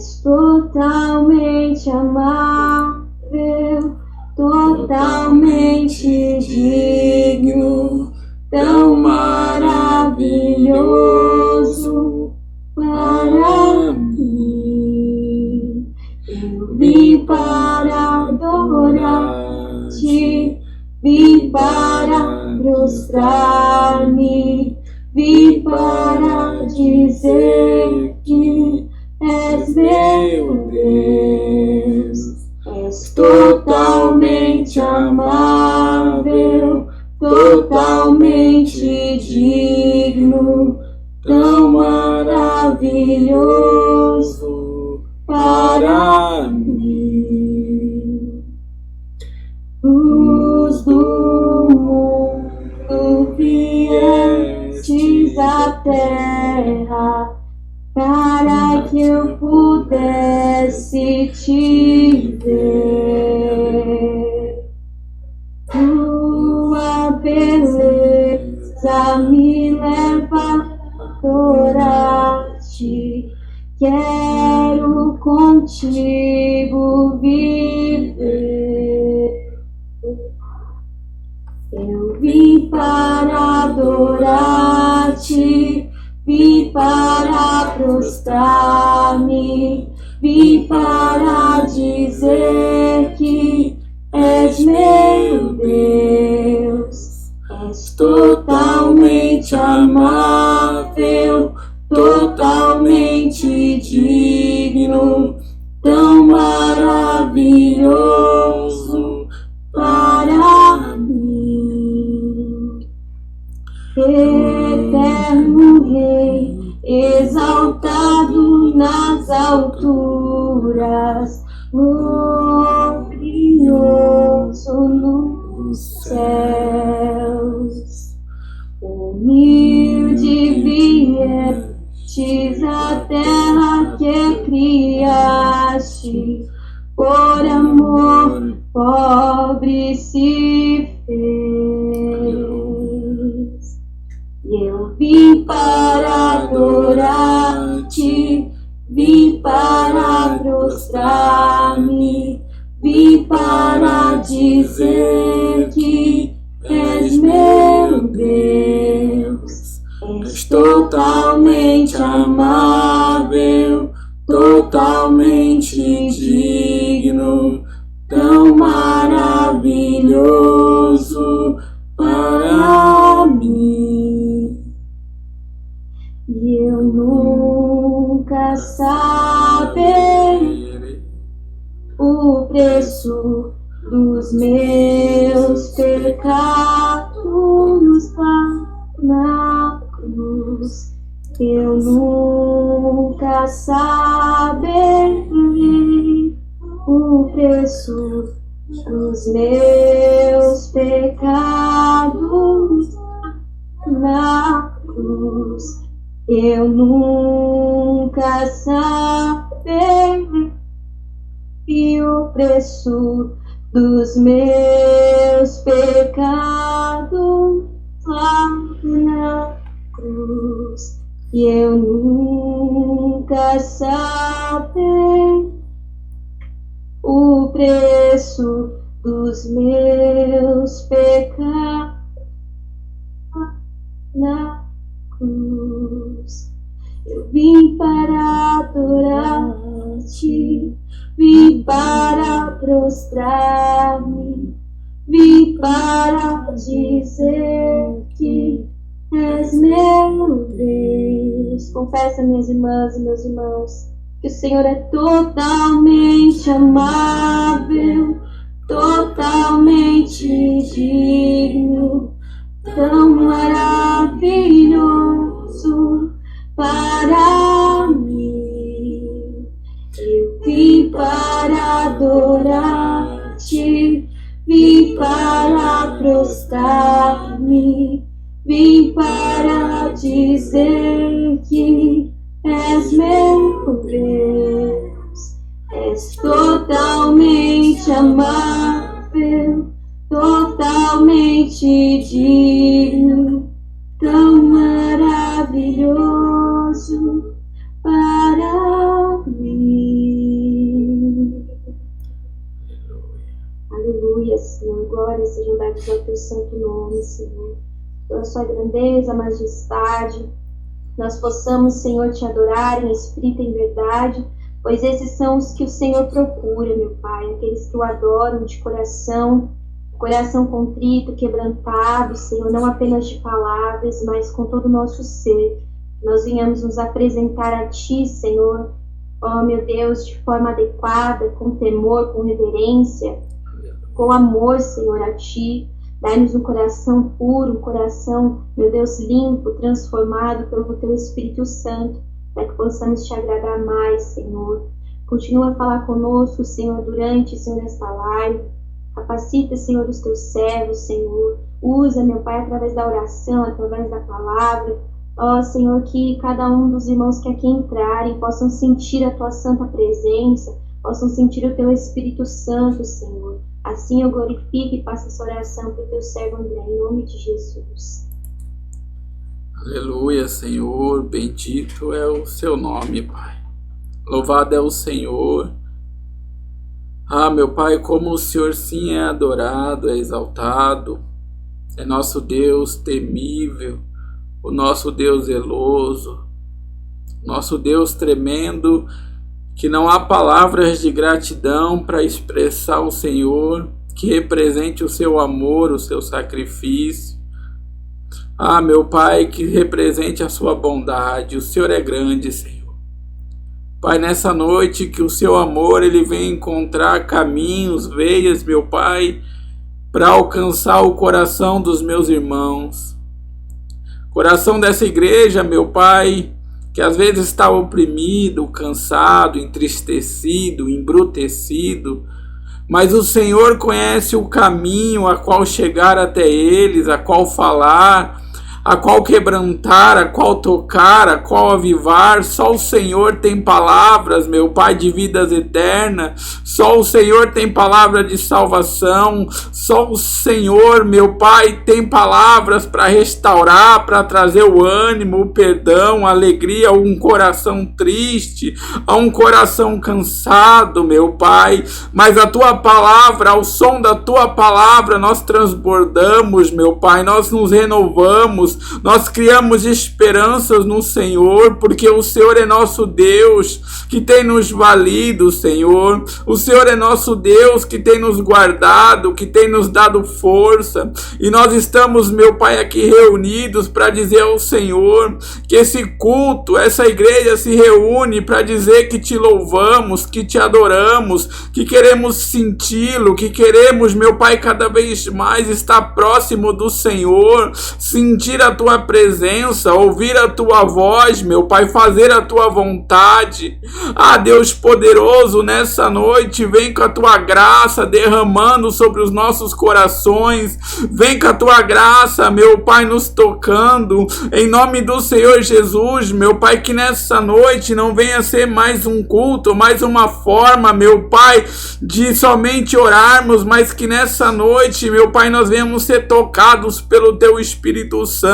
És totalmente amável, totalmente digno, tão maravilhoso para mim. Eu vim para adorar-te, vim para prostrar-me, vim para dizer que és meu Deus. És totalmente amável, totalmente digno, tão maravilhoso para mim. Luz do mundo, viestes à terra para que eu pudesse te ver. Tua beleza me leva a adorar-te. Quero contigo viver. Eu vim para adorar-te, vim para prostrar-me, vim para dizer que és meu Deus. És totalmente amável, totalmente digno, tão maravilhoso para mim. Eterno Rei, exaltado nas alturas, glorioso nos céus. Humilde viestes à terra que criaste, por amor pobre se fez. E eu vim para adorar-te, vim para prostrar-me, vim para dizer que és meu Deus. És totalmente amável, totalmente digno, tão maravilhoso para mim. E eu nunca saberei o preço dos meus pecados lá na cruz. Eu nunca saberei o preço dos meus pecados na cruz. Eu nunca saberei o preço dos meus pecados lá na cruz. E eu nunca saberei o preço dos meus pecados na cruz. Eu vim para adorar-te, vim para prostrar-me, vim para dizer que és meu Deus. Confessa, minhas irmãs e meus irmãos, que o Senhor é totalmente amável, totalmente digno, tão maravilhoso para mim. Eu vim para adorar-te, vim para prostrar-me, vim para dizer que és meu Deus. És totalmente amável, totalmente digno, tão maravilhoso para mim. Louvado é o teu santo nome, Senhor. Pela sua grandeza, majestade, nós possamos, Senhor, te adorar em espírito e em verdade, pois esses são os que o Senhor procura, meu Pai, aqueles que o adoram de coração contrito, quebrantado, Senhor, não apenas de palavras, mas com todo o nosso ser. Nós venhamos nos apresentar a Ti, Senhor, ó meu Deus, de forma adequada, com temor, com reverência, com amor, Senhor, a Ti. Dai-nos um coração puro, um coração, meu Deus, limpo, transformado pelo Teu Espírito Santo, para que possamos Te agradar mais, Senhor. Continua a falar conosco, Senhor, durante, Senhor, esta live. Capacita, Senhor, os Teus servos, Senhor. Usa, meu Pai, através da oração, através da palavra. Ó, Senhor, que cada um dos irmãos que aqui entrarem possam sentir a Tua santa presença, possam sentir o Teu Espírito Santo, Senhor. Assim eu glorifico e faço essa oração para o Teu servo André, em nome de Jesus. Aleluia, Senhor, bendito é o Seu nome, Pai. Louvado é o Senhor. Ah, meu Pai, como o Senhor sim é adorado, é exaltado. É nosso Deus temível, o nosso Deus zeloso, nosso Deus tremendo, que não há palavras de gratidão para expressar o Senhor, que represente o Seu amor, o Seu sacrifício. Ah, meu Pai, que represente a Sua bondade. O Senhor é grande, Senhor. Pai, nessa noite que o Seu amor ele vem encontrar caminhos, veias, meu Pai, para alcançar o coração dos meus irmãos. Coração dessa igreja, meu Pai, que às vezes está oprimido, cansado, entristecido, embrutecido, mas o Senhor conhece o caminho a qual chegar até eles, a qual falar, a qual quebrantar, a qual tocar, a qual avivar. Só o Senhor tem palavras, meu Pai, de vidas eternas. Só o Senhor tem palavra de salvação. Só o Senhor, meu Pai, tem palavras para restaurar, para trazer o ânimo, o perdão, a alegria a um coração triste, a um coração cansado, meu Pai. Mas a Tua palavra, ao som da Tua palavra, nós transbordamos, meu Pai. Nós nos renovamos. Nós criamos esperanças no Senhor, porque o Senhor é nosso Deus, que tem nos valido, Senhor. O Senhor é nosso Deus, que tem nos guardado, que tem nos dado força. E nós estamos, meu Pai, aqui reunidos para dizer ao Senhor que esse culto, essa igreja se reúne para dizer que Te louvamos, que Te adoramos, que queremos senti-lo, que queremos, meu Pai, cada vez mais estar próximo do Senhor, sentir a Tua presença, ouvir a Tua voz, meu Pai, fazer a Tua vontade. Ah, Deus poderoso, nessa noite, vem com a Tua graça derramando sobre os nossos corações, vem com a Tua graça, meu Pai, nos tocando, em nome do Senhor Jesus, meu Pai, que nessa noite não venha ser mais um culto, mais uma forma, meu Pai, de somente orarmos, mas que nessa noite, meu Pai, nós venhamos ser tocados pelo Teu Espírito Santo,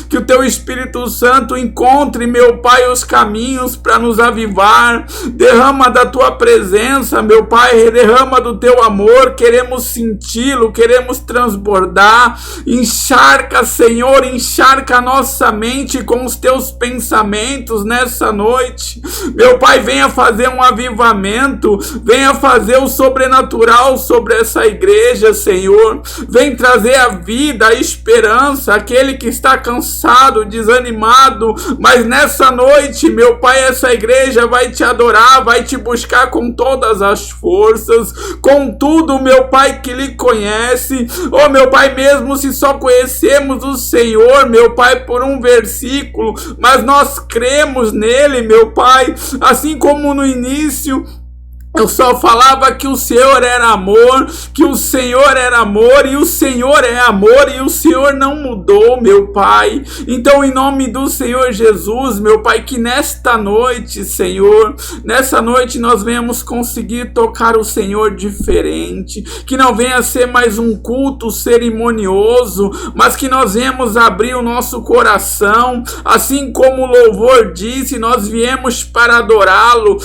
que o Teu Espírito Santo encontre, meu Pai, os caminhos para nos avivar. Derrama da Tua presença, meu Pai, derrama do Teu amor, queremos senti-lo, queremos transbordar. Encharca, Senhor, encharca a nossa mente com os Teus pensamentos nessa noite. Meu Pai, venha fazer um avivamento, venha fazer o sobrenatural sobre essa igreja, Senhor. Vem trazer a vida, a esperança, aquele que está cansado, desanimado, mas nessa noite, meu Pai, essa igreja vai Te adorar, vai Te buscar com todas as forças, com tudo, meu Pai, que lhe conhece. Oh, meu Pai, mesmo se só conhecemos o Senhor, meu Pai, por um versículo, mas nós cremos nele, meu Pai, assim como no início eu só falava que o Senhor era amor, que o Senhor era amor, e o Senhor é amor, e o Senhor não mudou, meu Pai. Então, em nome do Senhor Jesus, meu Pai, que nesta noite, Senhor, nessa noite nós venhamos conseguir tocar o Senhor diferente, que não venha ser mais um culto cerimonioso, mas que nós venhamos abrir o nosso coração, assim como o louvor disse, nós viemos para adorá-lo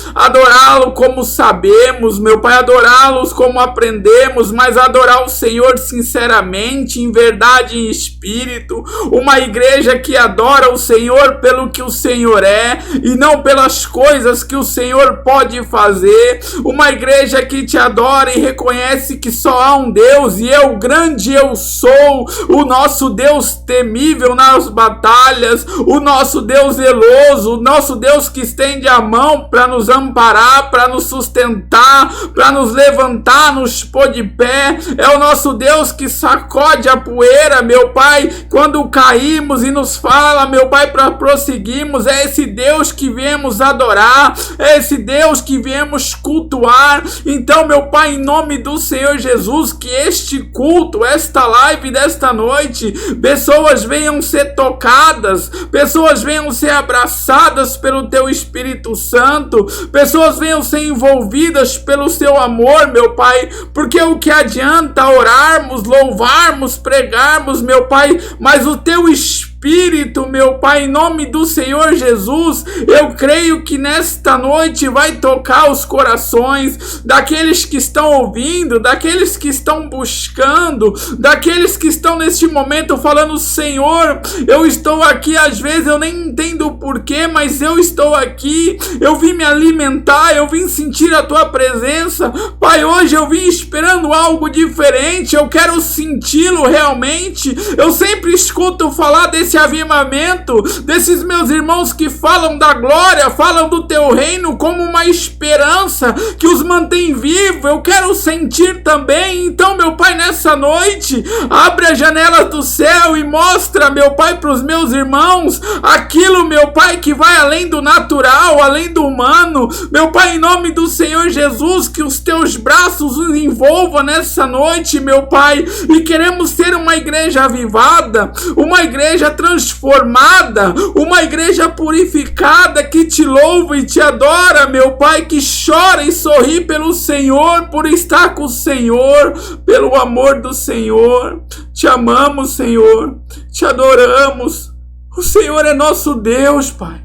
como sabemos, sabemos, meu Pai, adorá-los como aprendemos, mas adorar o Senhor sinceramente, em verdade e em espírito. Uma igreja que adora o Senhor pelo que o Senhor é e não pelas coisas que o Senhor pode fazer. Uma igreja que te adora e reconhece que só há um Deus, e eu, grande eu sou, o nosso Deus temível nas batalhas, o nosso Deus zeloso, o nosso Deus que estende a mão para nos amparar, para nos sustentar, para nos levantar, nos pôr de pé. É o nosso Deus que sacode a poeira, meu Pai, quando caímos e nos fala, meu Pai, para prosseguirmos. É esse Deus que viemos adorar, é esse Deus que viemos cultuar. Então, meu Pai, em nome do Senhor Jesus, que este culto, esta live desta noite, pessoas venham ser tocadas, pessoas venham ser abraçadas pelo Teu Espírito Santo, pessoas venham ser envolvidas pelo Seu amor, meu Pai, porque o que adianta orarmos, louvarmos, pregarmos, meu Pai, mas o Teu Espírito, meu Pai, em nome do Senhor Jesus, eu creio que nesta noite vai tocar os corações daqueles que estão ouvindo, daqueles que estão buscando, daqueles que estão neste momento falando: Senhor, eu estou aqui, às vezes eu nem entendo o porquê, mas eu estou aqui, eu vim me alimentar, eu vim sentir a Tua presença, Pai, hoje eu vim esperando algo diferente, eu quero senti-lo realmente. Eu sempre escuto falar desse avivamento, desses meus irmãos que falam da glória, falam do Teu reino como uma esperança que os mantém vivos. Eu quero sentir também. Então, meu Pai, nessa noite, abre a janela do céu e mostra, meu Pai, para os meus irmãos aquilo, meu Pai, que vai além do natural, além do humano. Meu Pai, em nome do Senhor Jesus, que os Teus braços nos envolvam nessa noite, meu Pai, e queremos ser uma igreja avivada, uma igreja transformada, uma igreja purificada que Te louva e Te adora, meu Pai, que chora e sorri pelo Senhor, por estar com o Senhor, pelo amor do Senhor. Te amamos, Senhor, Te adoramos. O Senhor é nosso Deus, Pai.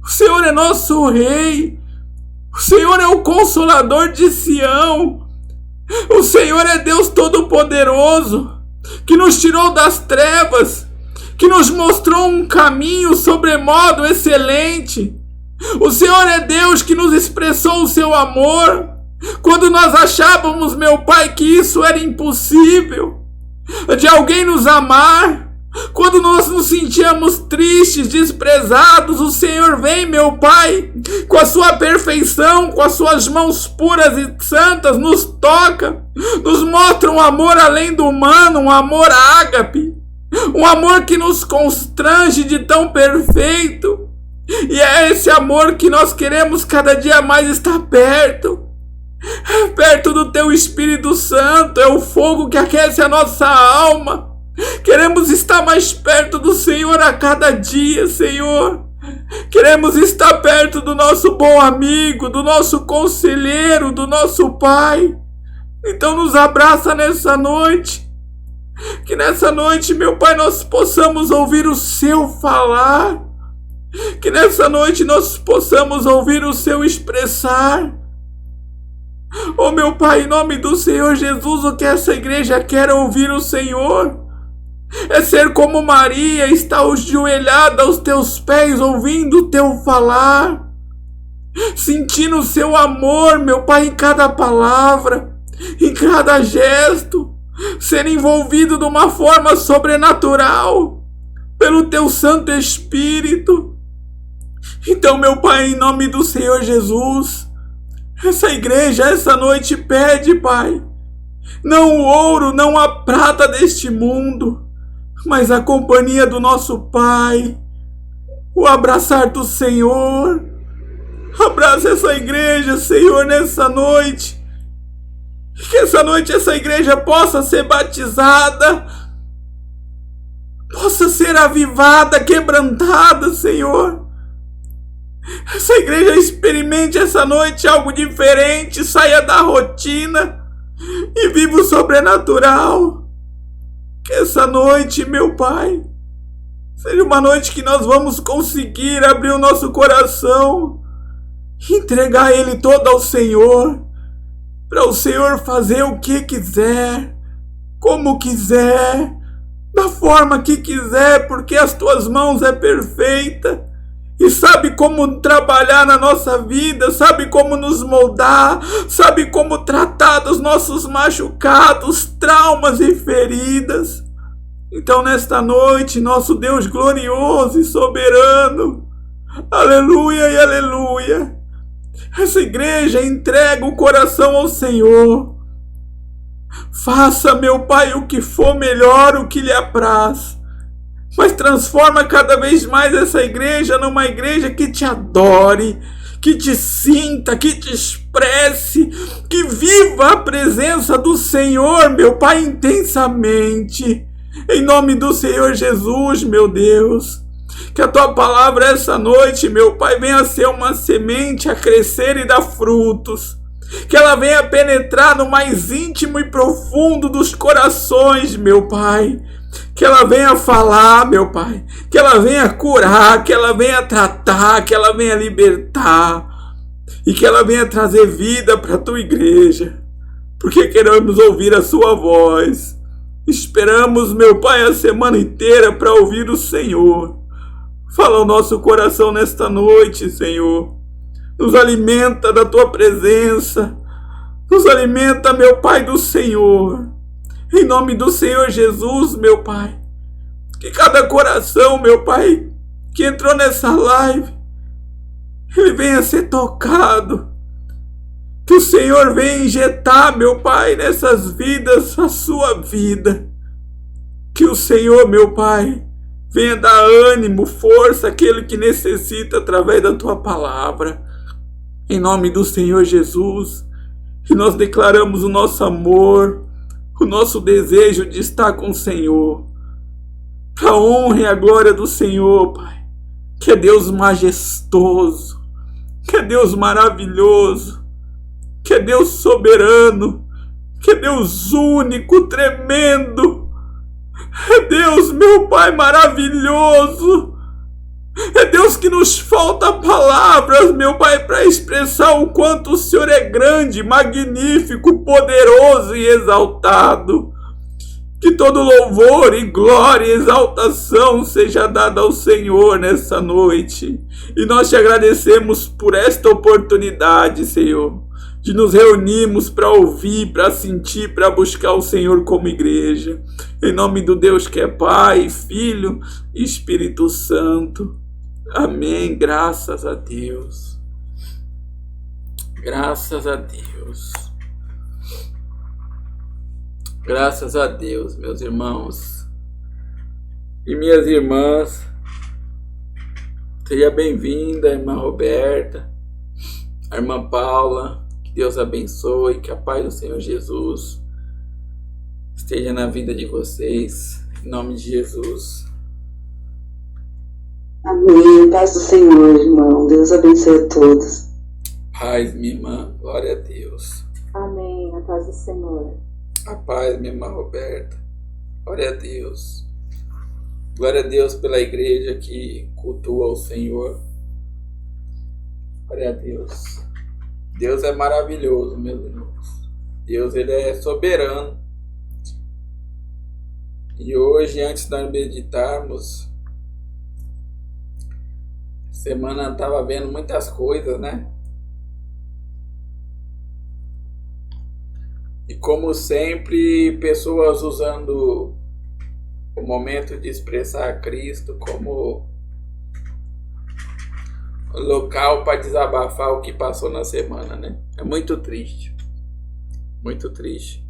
O Senhor é nosso Rei. O Senhor é o Consolador de Sião. O Senhor é Deus Todo-Poderoso, que nos tirou das trevas, que nos mostrou um caminho sobremodo excelente. O Senhor é Deus que nos expressou o Seu amor quando nós achávamos, meu Pai, que isso era impossível, de alguém nos amar. Quando nós nos sentíamos tristes, desprezados, o Senhor vem, meu Pai, com a Sua perfeição, com as Suas mãos puras e santas, nos toca, nos mostra um amor além do humano, um amor ágape, um amor que nos constrange de tão perfeito. E é esse amor que nós queremos cada dia mais estar perto do Teu Espírito Santo. É o fogo que aquece a nossa alma. Queremos estar mais perto do Senhor a cada dia, Senhor. Queremos estar perto do nosso bom amigo, do nosso conselheiro, do nosso Pai. Então nos abraça nessa noite. Que nessa noite, meu Pai, nós possamos ouvir o Seu falar. Que nessa noite nós possamos ouvir o Seu expressar. Oh, meu Pai, em nome do Senhor Jesus, o que essa igreja quer é ouvir o Senhor. É ser como Maria, estar ajoelhada aos Teus pés, ouvindo o Teu falar, sentindo o Seu amor, meu Pai, em cada palavra, em cada gesto, ser envolvido de uma forma sobrenatural pelo Teu Santo Espírito. Então, meu Pai, em nome do Senhor Jesus, essa igreja essa noite pede, Pai, não o ouro, não a prata deste mundo, mas a companhia do nosso Pai, o abraçar do Senhor. Abraça essa igreja, Senhor, nessa noite. Que essa noite essa igreja possa ser batizada, possa ser avivada, quebrantada, Senhor. Essa igreja experimente essa noite algo diferente, saia da rotina e viva o sobrenatural. Que essa noite, meu Pai, seja uma noite que nós vamos conseguir abrir o nosso coração entregar ele todo ao Senhor, para o Senhor fazer o que quiser, como quiser, da forma que quiser, porque as tuas mãos é perfeita e sabe como trabalhar na nossa vida, sabe como nos moldar, sabe como tratar dos nossos machucados, traumas e feridas. Então nesta noite, nosso Deus glorioso e soberano, aleluia e aleluia, essa igreja entrega o coração ao Senhor. Faça, meu Pai, o que for melhor, o que lhe apraz, mas transforma cada vez mais essa igreja numa igreja que te adore, que te sinta, que te expresse, que viva a presença do Senhor, meu Pai, intensamente. Em nome do Senhor Jesus, meu Deus, que a tua palavra essa noite, meu Pai, venha ser uma semente a crescer e dar frutos. Que ela venha penetrar no mais íntimo e profundo dos corações, meu Pai. Que ela venha falar, meu Pai. Que ela venha curar, que ela venha tratar, que ela venha libertar. E que ela venha trazer vida para a tua igreja. Porque queremos ouvir a sua voz. Esperamos, meu Pai, a semana inteira para ouvir o Senhor. Fala ao nosso coração nesta noite, Senhor. Nos alimenta da tua presença. Nos alimenta, meu Pai, do Senhor. Em nome do Senhor Jesus, meu Pai. Que cada coração, meu Pai, que entrou nessa live, ele venha ser tocado. Que o Senhor venha injetar, meu Pai, nessas vidas a sua vida. Que o Senhor, meu Pai, venha dar ânimo, força àquele que necessita através da tua palavra. Em nome do Senhor Jesus, que nós declaramos o nosso amor, o nosso desejo de estar com o Senhor, para a honra e a glória do Senhor, Pai, que é Deus majestoso, que é Deus maravilhoso, que é Deus soberano, que é Deus único, tremendo, é Deus, meu Pai, maravilhoso. É Deus que nos falta palavras, meu Pai, para expressar o quanto o Senhor é grande, magnífico, poderoso e exaltado. Que todo louvor e glória e exaltação seja dada ao Senhor nessa noite. E nós te agradecemos por esta oportunidade, Senhor, de nos reunirmos para ouvir, para sentir, para buscar o Senhor como igreja. Em nome do Deus que é Pai, Filho e Espírito Santo. Amém. Graças a Deus. Graças a Deus. Graças a Deus, meus irmãos e minhas irmãs. Seja bem-vinda, irmã Roberta, a irmã Paula. Que Deus abençoe, que a paz do Senhor Jesus esteja na vida de vocês, em nome de Jesus. Amém. Paz do Senhor, irmão. Deus abençoe a todos. Paz, minha irmã. Glória a Deus. Amém. A paz do Senhor. A paz, minha irmã Roberta. Glória a Deus. Glória a Deus pela igreja que cultua o Senhor. Glória a Deus. Deus é maravilhoso, meus irmãos. Deus, ele é soberano. E hoje, antes de nós meditarmos, semana estava vendo muitas coisas, né? E como sempre, pessoas usando o momento de expressar Cristo como local para desabafar o que passou na semana, né? É muito triste. Muito triste.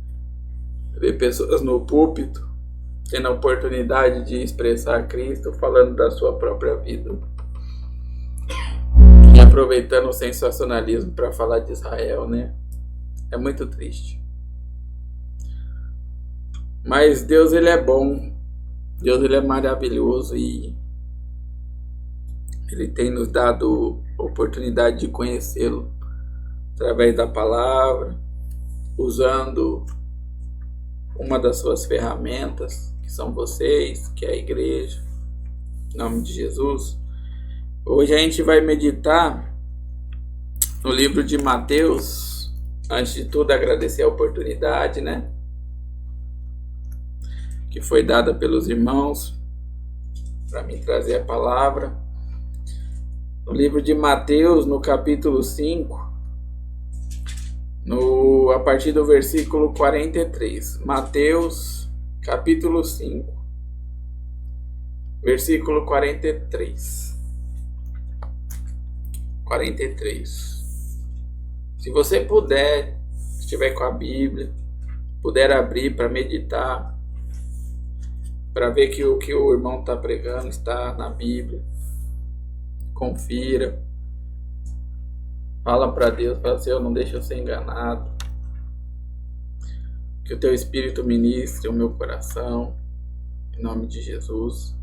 Ver pessoas no púlpito tendo a oportunidade de expressar Cristo falando da sua própria vida. E aproveitando o sensacionalismo para falar de Israel, né? É muito triste. Mas Deus, ele é bom. Deus, ele é maravilhoso e ele tem nos dado a oportunidade de conhecê-lo através da palavra, usando uma das suas ferramentas, que são vocês, que é a igreja, em nome de Jesus. Hoje a gente vai meditar no livro de Mateus. Antes de tudo, agradecer a oportunidade, né, que foi dada pelos irmãos para me trazer a palavra. No livro de Mateus, no capítulo 5, a partir do versículo 43. Mateus, capítulo 5, versículo 43. 43. Se você puder, se estiver com a Bíblia, puder abrir para meditar, para ver que o que o irmão está pregando está na Bíblia, confira. Fala para Deus, fala: Senhor, não deixa eu ser enganado. Que o teu Espírito ministre o meu coração, em nome de Jesus.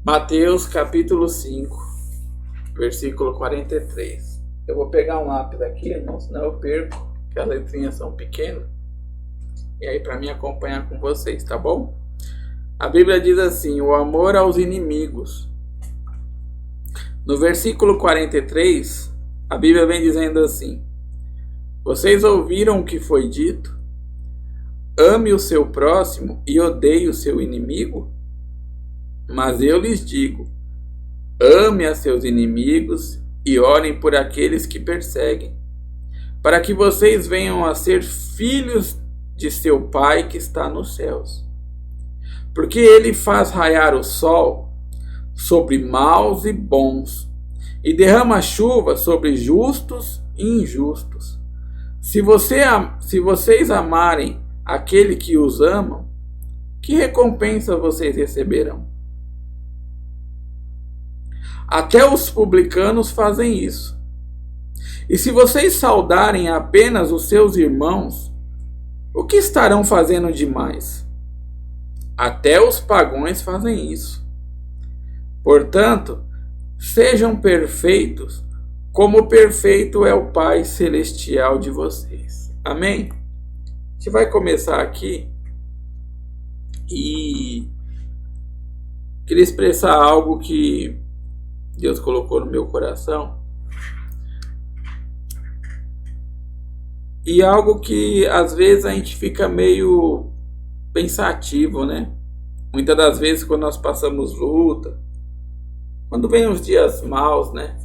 Mateus capítulo 5, versículo 43. Eu vou pegar um lápis aqui, irmão, senão eu perco, porque as letrinhas são pequenas. E aí para mim acompanhar com vocês, tá bom? A Bíblia diz assim: o amor aos inimigos. No versículo 43, a Bíblia vem dizendo assim: vocês ouviram o que foi dito? Ame o seu próximo e odeie o seu inimigo? Mas eu lhes digo: ame a seus inimigos e orem por aqueles que perseguem, para que vocês venham a ser filhos de seu Pai que está nos céus. Porque ele faz raiar o sol sobre maus e bons, e derrama chuva sobre justos e injustos. Se vocês amarem aquele que os ama, que recompensa vocês receberão? Até os publicanos fazem isso. E se vocês saudarem apenas os seus irmãos, o que estarão fazendo demais? Até os pagãos fazem isso. Portanto, sejam perfeitos, como perfeito é o Pai Celestial de vocês. Amém? A gente vai começar aqui e queria expressar algo que Deus colocou no meu coração. E algo que às vezes a gente fica meio pensativo, né? Muitas das vezes quando nós passamos luta, quando vem os dias maus, né?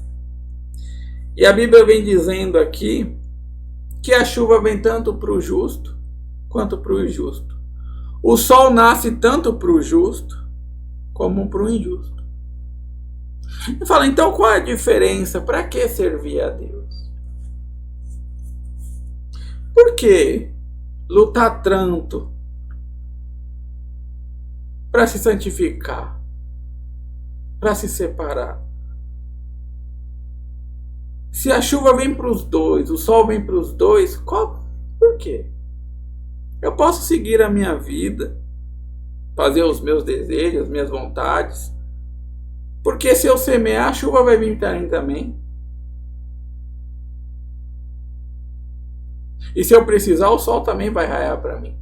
E a Bíblia vem dizendo aqui que a chuva vem tanto para o justo quanto para o injusto. O sol nasce tanto para o justo como para o injusto. E fala, então qual é a diferença? Para que servir a Deus? Por que lutar tanto para se santificar, para se separar? Se a chuva vem para os dois, o sol vem para os dois, por quê? Eu posso seguir a minha vida, fazer os meus desejos, as minhas vontades, porque se eu semear, a chuva vai vir para mim também. E se eu precisar, o sol também vai raiar para mim.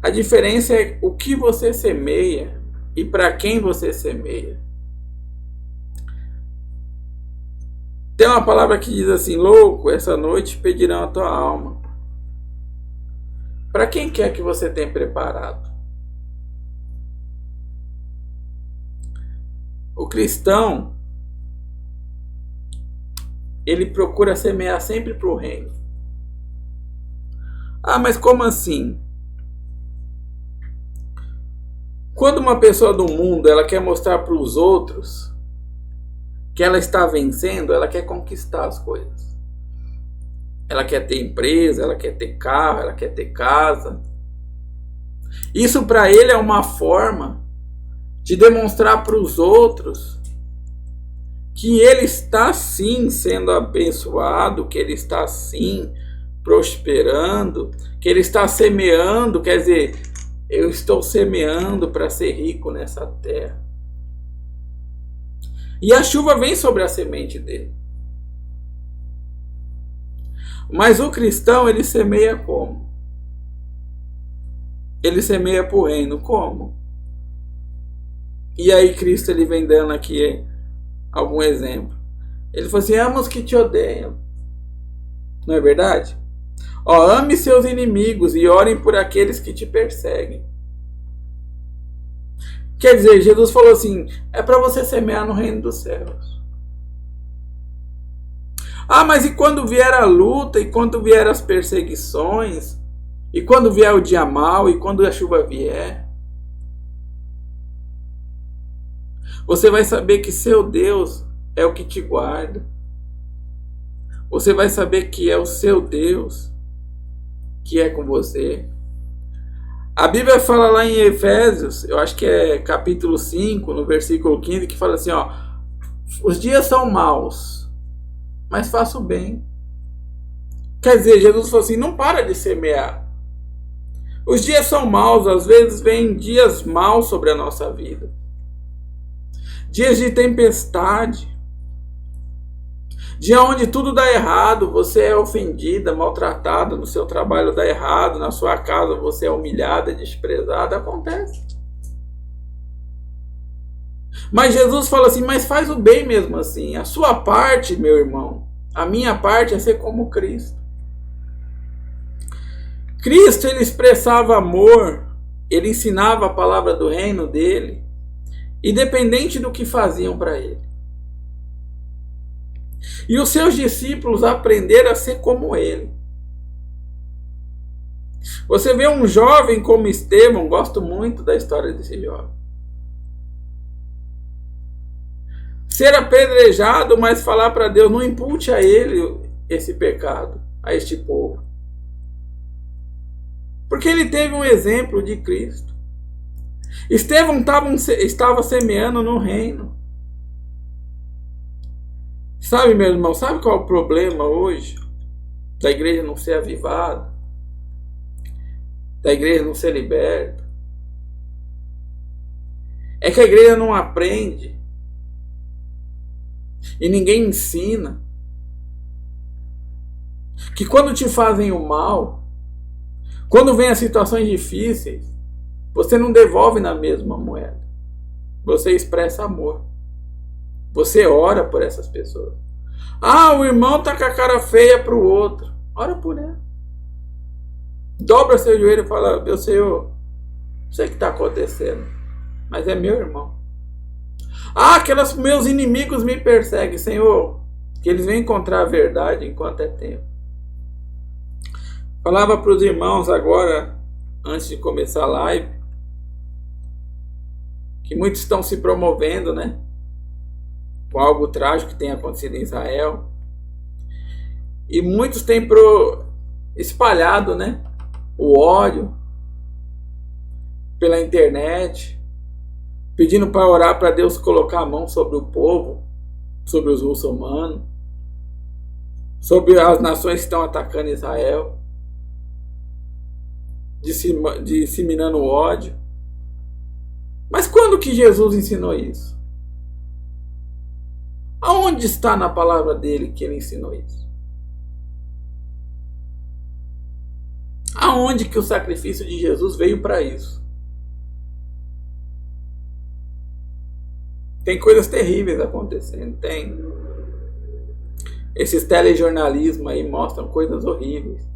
A diferença é o que você semeia e para quem você semeia. Tem uma palavra que diz assim: louco, essa noite pedirão a tua alma. Para quem quer que você tenha preparado? O cristão, ele procura semear sempre para o reino. Ah, mas como assim? Quando uma pessoa do mundo ela quer mostrar para os outros que ela está vencendo, ela quer conquistar as coisas. Ela quer ter empresa, ela quer ter carro, ela quer ter casa. Isso para ele é uma forma de demonstrar para os outros que ele está sim sendo abençoado, que ele está sim prosperando, que ele está semeando, quer dizer, eu estou semeando para ser rico nessa terra. E a chuva vem sobre a semente dele. Mas o cristão, ele semeia como? Ele semeia para o reino como? E aí Cristo ele vem dando aqui algum exemplo. Ele falou assim: ama os que te odeiam. Não é verdade? Ó, ame seus inimigos e orem por aqueles que te perseguem. Quer dizer, Jesus falou assim: é para você semear no reino dos céus. Ah, mas e quando vier a luta, e quando vier as perseguições, e quando vier o dia mau, e quando a chuva vier? Você vai saber que seu Deus é o que te guarda. Você vai saber que é o seu Deus que é com você. A Bíblia fala lá em Efésios, eu acho que é capítulo 5, no versículo 15, que fala assim, ó: os dias são maus, mas faça o bem. Quer dizer, Jesus falou assim: não para de semear. Os dias são maus, às vezes vem dias maus sobre a nossa vida. Dias de tempestade. Dia onde tudo dá errado, você é ofendida, maltratada, no seu trabalho dá errado, na sua casa você é humilhada, desprezada, acontece. Mas Jesus fala assim: mas faz o bem mesmo assim. A sua parte, meu irmão, a minha parte é ser como Cristo. Cristo, ele expressava amor, ele ensinava a palavra do reino dele, independente do que faziam para ele. E os seus discípulos aprenderam a ser como ele. Você vê um jovem como Estevão, gosto muito da história desse jovem. Ser apedrejado, mas falar para Deus: não impute a ele esse pecado, a este povo. Porque ele teve um exemplo de Cristo. Estevão estava semeando no reino. Sabe, meu irmão, sabe qual é o problema hoje da igreja não ser avivada? Da igreja não ser liberta? É que a igreja não aprende. E ninguém ensina que quando te fazem o mal, quando vem as situações difíceis, você não devolve na mesma moeda. Você expressa amor. Você ora por essas pessoas. Ah, o irmão tá com a cara feia pro outro. Ora por ele. Dobra seu joelho e fala: meu Senhor, não sei o que está acontecendo, mas é meu irmão. Ah, aqueles meus inimigos me perseguem. Senhor, que eles venham encontrar a verdade enquanto é tempo. Falava para os irmãos agora, antes de começar a live, que muitos estão se promovendo, né, com algo trágico que tem acontecido em Israel. E muitos têm espalhado, né, o ódio pela internet, pedindo para orar para Deus colocar a mão sobre o povo, sobre os muçulmanos, sobre as nações que estão atacando Israel, disseminando o ódio. Mas quando que Jesus ensinou isso? Aonde está na palavra dele que ele ensinou isso? Aonde que o sacrifício de Jesus veio para isso? Tem coisas terríveis acontecendo, tem. Esses telejornalismos aí mostram coisas horríveis,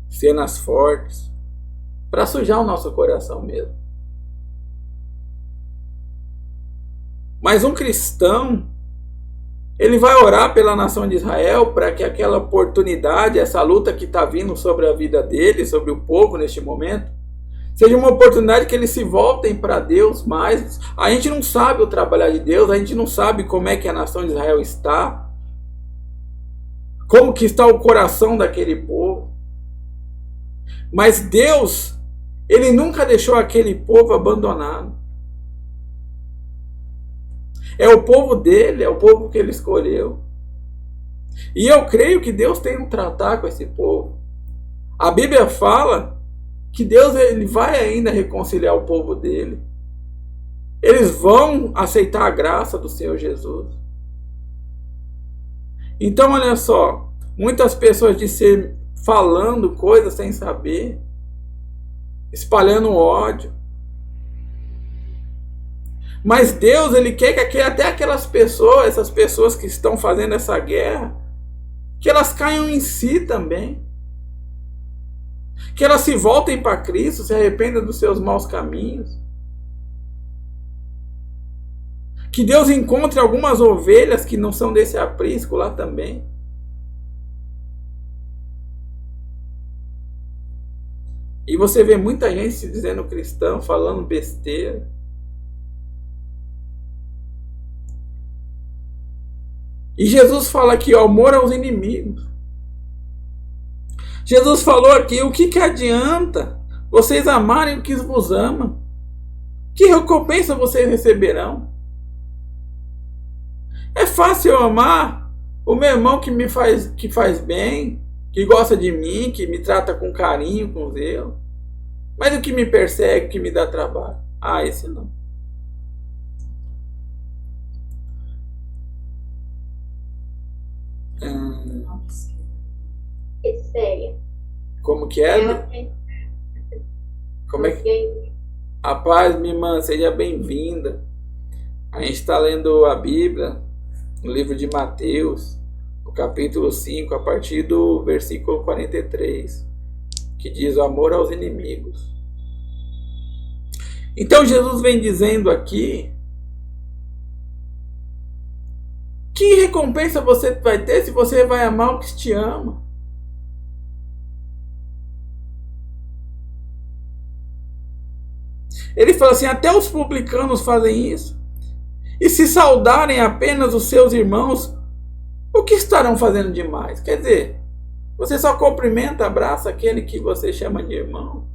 cenas fortes, para sujar o nosso coração mesmo. Mas um cristão, ele vai orar pela nação de Israel para que aquela oportunidade, essa luta que está vindo sobre a vida dele, sobre o povo neste momento, seja uma oportunidade que eles se voltem para Deus mais. A gente não sabe o trabalhar de Deus, a gente não sabe como é que a nação de Israel está, como que está o coração daquele povo. Mas Deus, ele nunca deixou aquele povo abandonado. É o povo dele, é o povo que ele escolheu. E eu creio que Deus tem um tratar com esse povo. A Bíblia fala que Deus, ele vai ainda reconciliar o povo dele. Eles vão aceitar a graça do Senhor Jesus. Então, olha só, muitas pessoas falando coisas sem saber, espalhando ódio. Mas Deus, ele quer que até aquelas pessoas, essas pessoas que estão fazendo essa guerra, que elas caiam em si também. Que elas se voltem para Cristo, se arrependam dos seus maus caminhos. Que Deus encontre algumas ovelhas que não são desse aprisco lá também. E você vê muita gente se dizendo cristão, falando besteira. E Jesus fala aqui, ó, amor aos inimigos. Jesus falou aqui, o que adianta vocês amarem o que vos ama? Que recompensa vocês receberão? É fácil eu amar o meu irmão que faz bem, que gosta de mim, que me trata com carinho, com zelo. Mas o que me persegue, o que me dá trabalho? Ah, esse não. Como que é? Como é que... A paz, minha irmã, seja bem-vinda. A gente está lendo a Bíblia, no livro de Mateus, no capítulo 5, a partir do versículo 43, que diz o amor aos inimigos. Então Jesus vem dizendo aqui, que recompensa você vai ter se você vai amar o que te ama? Ele fala assim, até os publicanos fazem isso. E se saudarem apenas os seus irmãos, o que estarão fazendo demais? Quer dizer, você só cumprimenta, abraça aquele que você chama de irmão.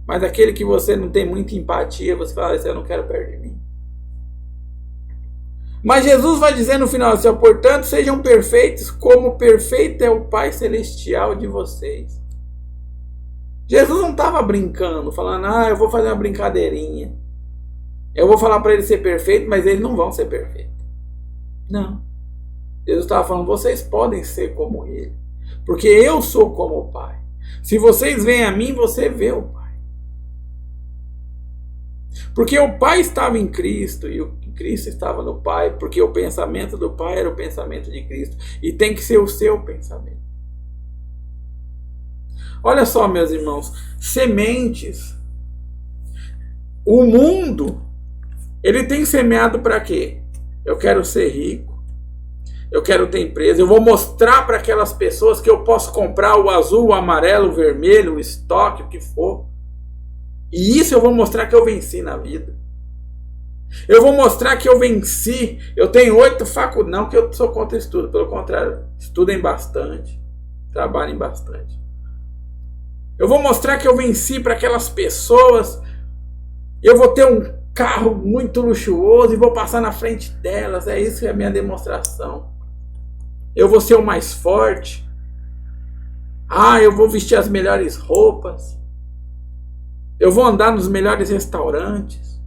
Mas aquele que você não tem muita empatia, você fala, eu não quero perto de mim. Mas Jesus vai dizer no final assim, portanto, sejam perfeitos como perfeito é o Pai Celestial de vocês. Jesus não estava brincando, falando, eu vou fazer uma brincadeirinha. Eu vou falar para eles ser perfeito, mas eles não vão ser perfeitos. Não. Jesus estava falando, vocês podem ser como ele. Porque eu sou como o Pai. Se vocês veem a mim, você vê o Pai. Porque o Pai estava em Cristo e o Cristo estava no Pai. Porque o pensamento do Pai era o pensamento de Cristo. E tem que ser o seu pensamento. Olha só, meus irmãos, sementes. O mundo, ele tem semeado para quê? Eu quero ser rico. Eu quero ter empresa. Eu vou mostrar para aquelas pessoas que eu posso comprar o azul, o amarelo, o vermelho, o estoque, o que for. E isso eu vou mostrar que eu venci na vida. Eu vou mostrar que eu venci. Eu tenho 8 faculdades. Não que eu sou contra estudo. Pelo contrário, estudem bastante. Trabalhem bastante. Eu vou mostrar que eu venci para aquelas pessoas. Eu vou ter um carro muito luxuoso e vou passar na frente delas. É isso que é a minha demonstração. Eu vou ser o mais forte. Eu vou vestir as melhores roupas. Eu vou andar nos melhores restaurantes.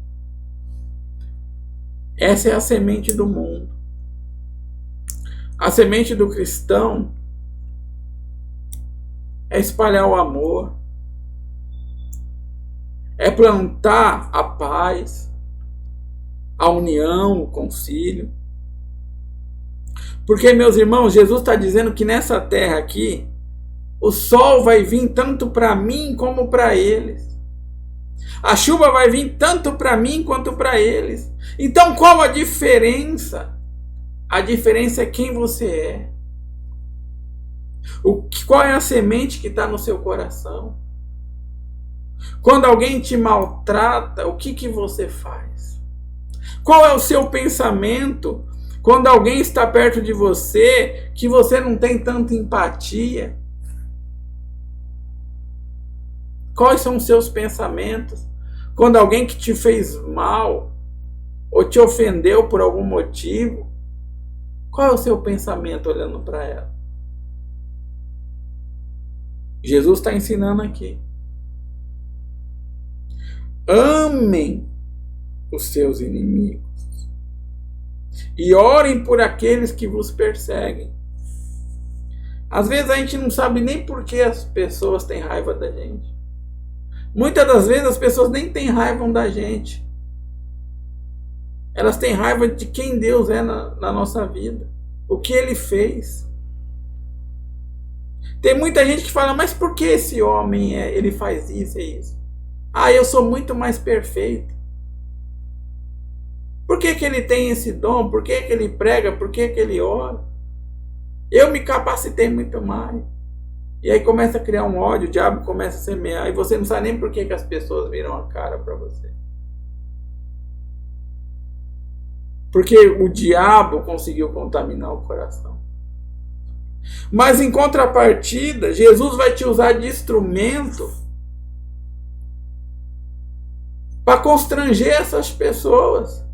Essa é a semente do mundo. A semente do cristão é espalhar o amor, é plantar a paz, a união, o concílio. Porque, meus irmãos, Jesus está dizendo que nessa terra aqui, o sol vai vir tanto para mim como para eles. A chuva vai vir tanto para mim quanto para eles. Então, qual a diferença? A diferença é quem você é. Qual é a semente que está no seu coração? Quando alguém te maltrata, o que você faz? Qual é o seu pensamento quando alguém está perto de você que você não tem tanta empatia? Quais são os seus pensamentos quando alguém que te fez mal ou te ofendeu por algum motivo? Qual é o seu pensamento olhando para ela? Jesus está ensinando aqui. Amem os seus inimigos e orem por aqueles que vos perseguem. Às vezes a gente não sabe nem por que as pessoas têm raiva da gente. Muitas das vezes as pessoas nem têm raiva da gente. Elas têm raiva de quem Deus é na nossa vida. O que Ele fez. Tem muita gente que fala, mas por que esse homem ele faz isso e isso? Ah, eu sou muito mais perfeito. Por que ele tem esse dom? Por que ele prega? Por que ele ora? Eu me capacitei muito mais. E aí começa a criar um ódio, o diabo começa a semear, e você não sabe nem por que as pessoas viram a cara para você. Porque o diabo conseguiu contaminar o coração. Mas em contrapartida, Jesus vai te usar de instrumento para constranger essas pessoas.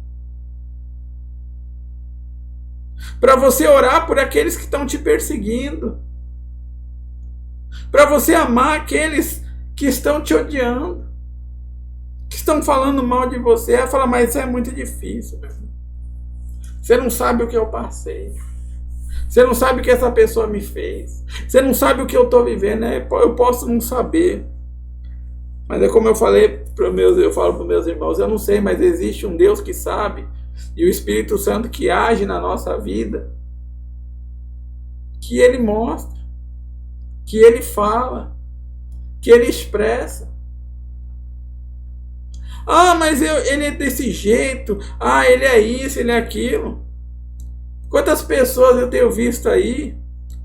Para você orar por aqueles que estão te perseguindo. Para você amar aqueles que estão te odiando. Que estão falando mal de você. Aí fala, mas isso é muito difícil. Você não sabe o que eu passei. Você não sabe o que essa pessoa me fez. Você não sabe o que eu estou vivendo. Eu posso não saber. Mas é como eu falei eu falo para os meus irmãos, eu não sei, mas existe um Deus que sabe. E o Espírito Santo que age na nossa vida. Que Ele mostra. Que Ele fala. Que Ele expressa. Ah, mas ele é desse jeito. Ah, ele é isso, ele é aquilo. Quantas pessoas eu tenho visto aí?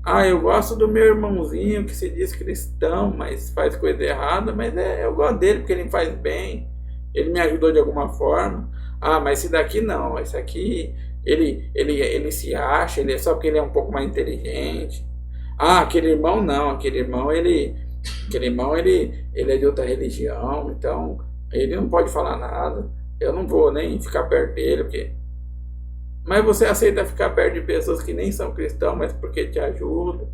Ah, eu gosto do meu irmãozinho que se diz cristão, mas faz coisa errada. Mas eu gosto dele porque ele faz bem. Ele me ajudou de alguma forma. Ah, mas esse daqui não. Esse aqui, ele se acha, ele é só porque ele é um pouco mais inteligente. Ah, aquele irmão não. Aquele irmão, ele é de outra religião, então ele não pode falar nada. Eu não vou nem ficar perto dele, porque... Mas você aceita ficar perto de pessoas que nem são cristãos, mas porque te ajudam.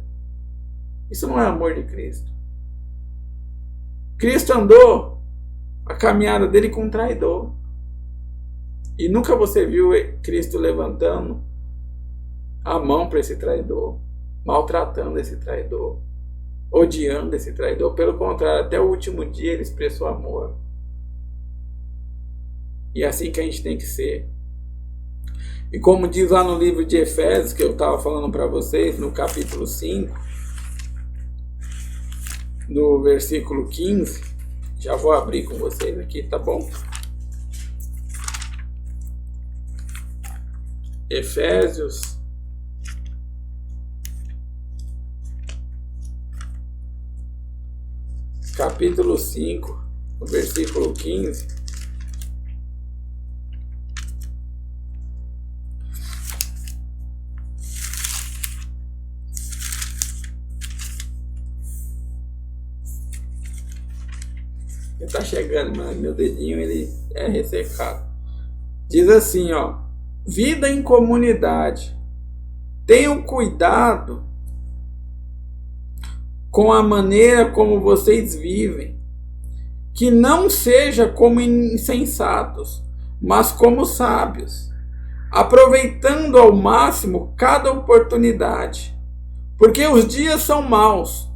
Isso não é amor de Cristo. Cristo andou a caminhada dele com um traidor. E nunca você viu Cristo levantando a mão para esse traidor, maltratando esse traidor, odiando esse traidor. Pelo contrário, até o último dia ele expressou amor. E é assim que a gente tem que ser. E como diz lá no livro de Efésios, que eu estava falando para vocês, no capítulo 5, no versículo 15, já vou abrir com vocês aqui, tá bom? Efésios, capítulo 5, no versículo 15. Ele tá chegando, mas meu dedinho ele é ressecado. Diz assim, ó: vida em comunidade. Tenham cuidado com a maneira como vocês vivem, que não seja como insensatos, mas como sábios, aproveitando ao máximo cada oportunidade, porque os dias são maus.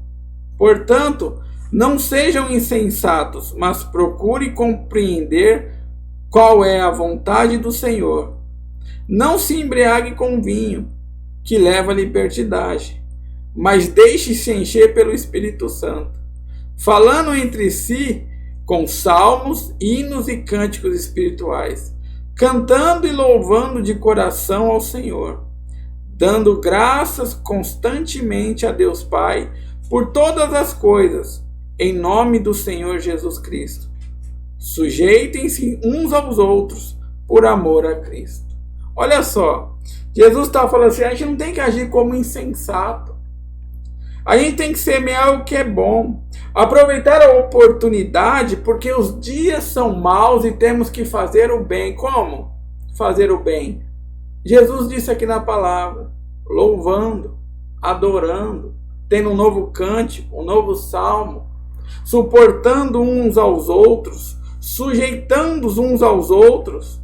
Portanto, não sejam insensatos, mas procure compreender qual é a vontade do Senhor. Não se embriague com vinho, que leva à libertinagem, mas deixe-se encher pelo Espírito Santo, falando entre si com salmos, hinos e cânticos espirituais, cantando e louvando de coração ao Senhor, dando graças constantemente a Deus Pai por todas as coisas, em nome do Senhor Jesus Cristo. Sujeitem-se uns aos outros por amor a Cristo. Olha só, Jesus está falando assim, a gente não tem que agir como insensato. A gente tem que semear o que é bom. Aproveitar a oportunidade, porque os dias são maus e temos que fazer o bem. Como fazer o bem? Jesus disse aqui na palavra, louvando, adorando, tendo um novo cântico, um novo salmo, suportando uns aos outros, sujeitando uns aos outros,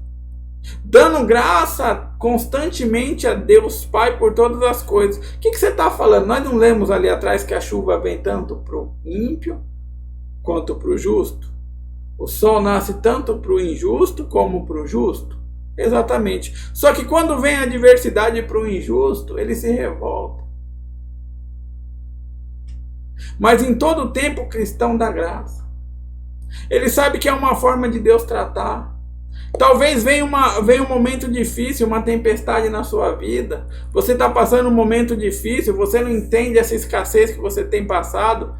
dando graça constantemente a Deus Pai por todas as coisas. O que você está falando? Nós não lemos ali atrás que a chuva vem tanto para o ímpio quanto para o justo? O sol nasce tanto para o injusto como para o justo? Exatamente. Só que quando vem a adversidade para o injusto, ele se revolta. Mas em todo tempo o cristão dá graça. Ele sabe que é uma forma de Deus tratar. Talvez venha um momento difícil, uma tempestade na sua vida. Você está passando um momento difícil, você não entende essa escassez que você tem passado.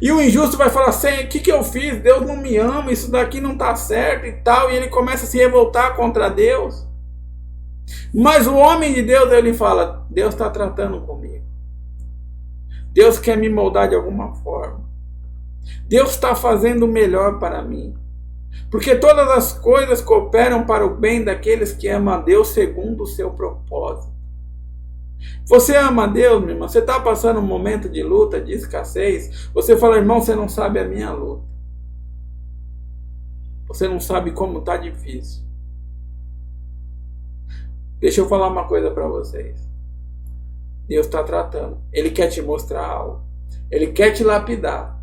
E o injusto vai falar assim, o que eu fiz? Deus não me ama, isso daqui não está certo e tal. E ele começa a se revoltar contra Deus. Mas o homem de Deus, ele fala, Deus está tratando comigo. Deus quer me moldar de alguma forma. Deus está fazendo o melhor para mim. Porque todas as coisas cooperam para o bem daqueles que amam a Deus segundo o seu propósito. Você ama a Deus, meu irmão? Você está passando um momento de luta, de escassez? Você fala, irmão, você não sabe a minha luta. Você não sabe como está difícil. Deixa eu falar uma coisa para vocês. Deus está tratando. Ele quer te mostrar algo. Ele quer te lapidar.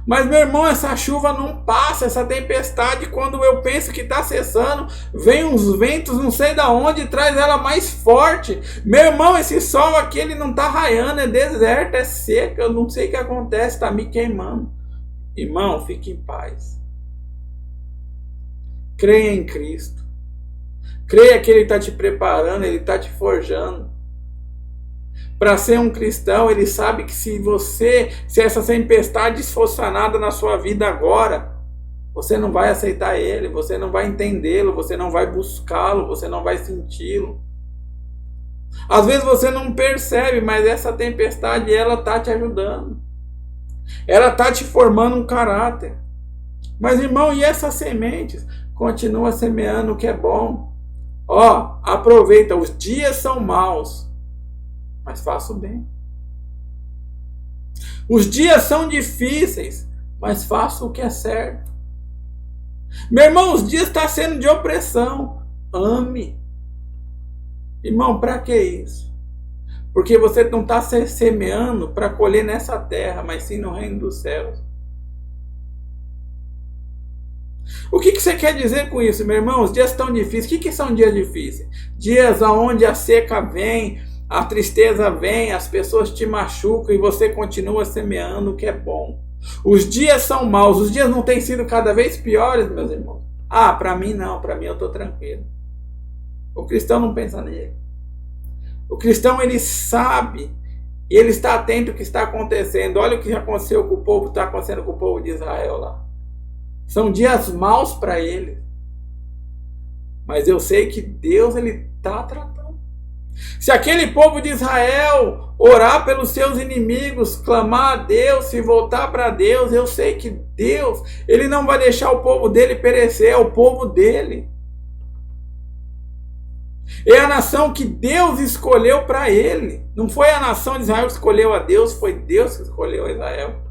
Mas, meu irmão, essa chuva não passa, essa tempestade, quando eu penso que está cessando, vem uns ventos, não sei de onde, e traz ela mais forte. Meu irmão, esse sol aqui, ele não está raiando, é deserto, é seco, eu não sei o que acontece, está me queimando. Irmão, fique em paz. Creia em Cristo. Creia que Ele está te preparando, Ele está te forjando. Para ser um cristão, ele sabe que se essa tempestade for sanada na sua vida agora, você não vai aceitar ele, você não vai entendê-lo, você não vai buscá-lo, você não vai senti-lo. Às vezes você não percebe, mas essa tempestade, ela está te ajudando. Ela está te formando um caráter. Mas, irmão, e essas sementes? Continua semeando o que é bom. Aproveita, os dias são maus. Mas faça o bem. Os dias são difíceis, mas faça o que é certo. Meu irmão, os dias estão sendo de opressão. Ame. Irmão, para que isso? Porque você não está semeando para colher nessa terra, mas sim no reino dos céus. O que você quer dizer com isso, meu irmão? Os dias estão difíceis. O que são dias difíceis? Dias onde a seca vem, a tristeza vem, as pessoas te machucam e você continua semeando o que é bom. Os dias são maus, os dias não têm sido cada vez piores, meus irmãos. Para mim não, para mim eu estou tranquilo. O cristão não pensa nele. O cristão, ele sabe e ele está atento ao que está acontecendo. Olha o que aconteceu com o povo, está acontecendo com o povo de Israel lá. São dias maus para ele. Mas eu sei que Deus, ele está tratando. Se aquele povo de Israel orar pelos seus inimigos, clamar a Deus, se voltar para Deus, eu sei que Deus, ele não vai deixar o povo dele perecer, é o povo dele. É a nação que Deus escolheu para ele. Não foi a nação de Israel que escolheu a Deus, foi Deus que escolheu a Israel.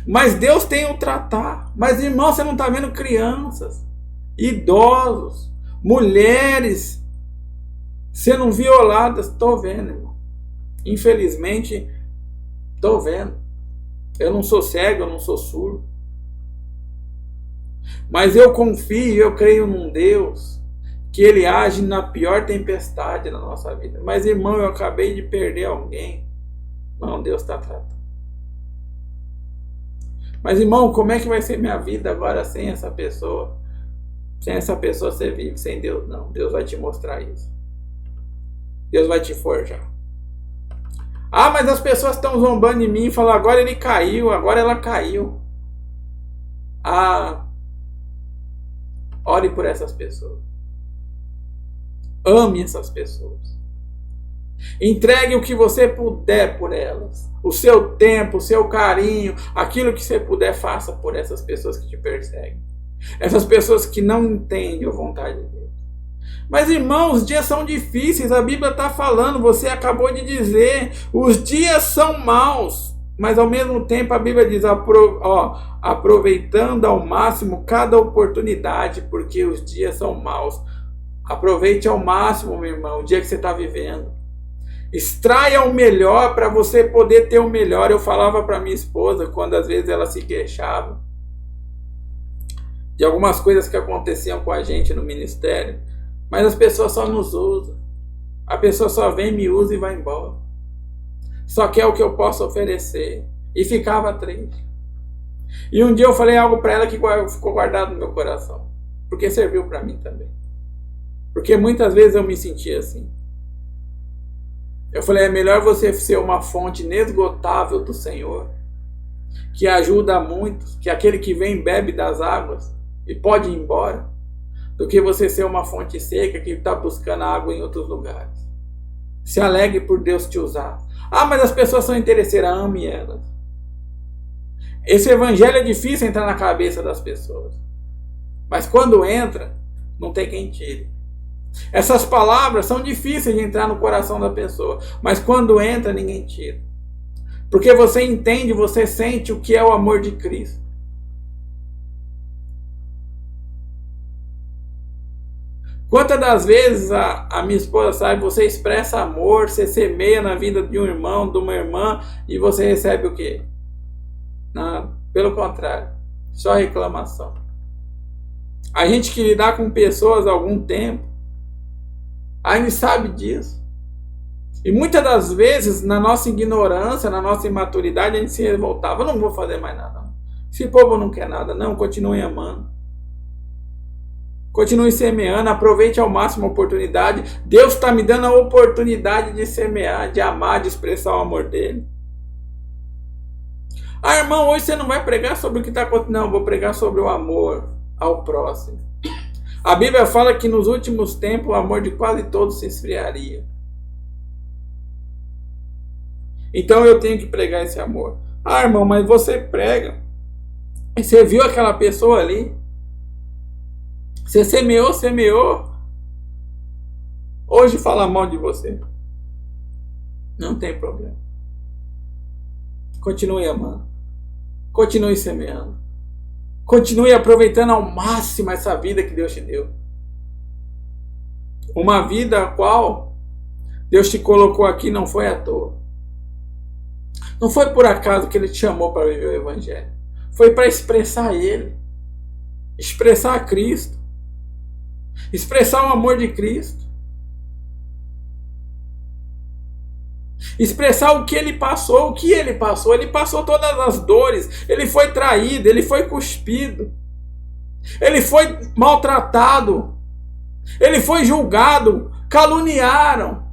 Mas Deus tem o tratar. Mas, irmão, você não está vendo crianças, idosos, mulheres sendo violadas? Estou vendo, irmão. Infelizmente, estou vendo. Eu não sou cego, eu não sou surdo. Mas eu confio, eu creio num Deus que ele age na pior tempestade na nossa vida. Mas, irmão, eu acabei de perder alguém. Não, Deus está tratando. Mas, irmão, como é que vai ser minha vida agora sem essa pessoa? Sem essa pessoa você vive, sem Deus não. Deus vai te mostrar isso. Deus vai te forjar. Mas as pessoas estão zombando de mim e falam, agora ele caiu, agora ela caiu. Ore por essas pessoas. Ame essas pessoas. Entregue o que você puder por elas. O seu tempo, o seu carinho, aquilo que você puder, faça por essas pessoas que te perseguem. Essas pessoas que não entendem a vontade de Deus. Mas, irmão, os dias são difíceis, a Bíblia está falando, você acabou de dizer, os dias são maus, mas ao mesmo tempo a Bíblia diz, aproveitando ao máximo cada oportunidade, porque os dias são maus. Aproveite ao máximo, meu irmão, o dia que você está vivendo. Extraia o melhor para você poder ter o melhor. Eu falava para minha esposa, quando às vezes ela se queixava, de algumas coisas que aconteciam com a gente no ministério, mas as pessoas só nos usam. A pessoa só vem, me usa e vai embora. Só quer o que eu posso oferecer. E ficava triste. E um dia eu falei algo para ela que ficou guardado no meu coração. Porque serviu para mim também. Porque muitas vezes eu me sentia assim. Eu falei, é melhor você ser uma fonte inesgotável do Senhor, que ajuda muitos, que aquele que vem bebe das águas e pode ir embora, do que você ser uma fonte seca que está buscando água em outros lugares. Se alegre por Deus te usar. Ah, mas as pessoas são interesseiras, ame elas. Esse evangelho é difícil entrar na cabeça das pessoas. Mas quando entra, não tem quem tire. Essas palavras são difíceis de entrar no coração da pessoa, mas quando entra, ninguém tira. Porque você entende, você sente o que é o amor de Cristo. Quantas das vezes a minha esposa sabe, você expressa amor, você semeia na vida de um irmão, de uma irmã, e você recebe o quê? Nada. Pelo contrário, só reclamação. A gente que lidar com pessoas há algum tempo, ainda sabe disso. E muitas das vezes, na nossa ignorância, na nossa imaturidade, a gente se revoltava. Eu não vou fazer mais nada. Não. Esse povo não quer nada. Não, continue amando. Continue semeando. Aproveite ao máximo a oportunidade. Deus está me dando a oportunidade de semear, de amar, de expressar o amor dele. Ah, irmão, hoje você não vai pregar sobre o que está acontecendo. Não, vou pregar sobre o amor ao próximo. A Bíblia fala que nos últimos tempos o amor de quase todos se esfriaria. Então eu tenho que pregar esse amor. Ah, irmão, mas você prega. E você viu aquela pessoa ali? Você semeou. Hoje fala mal de você. Não tem problema. Continue amando. Continue semeando. Continue aproveitando ao máximo essa vida que Deus te deu. Uma vida a qual Deus te colocou aqui não foi à toa. Não foi por acaso que Ele te chamou para viver o Evangelho. Foi para expressar Ele. Expressar Cristo. Expressar o amor de Cristo. Expressar o que Ele passou. O que Ele passou? Ele passou todas as dores. Ele foi traído. Ele foi cuspido. Ele foi maltratado. Ele foi julgado. Caluniaram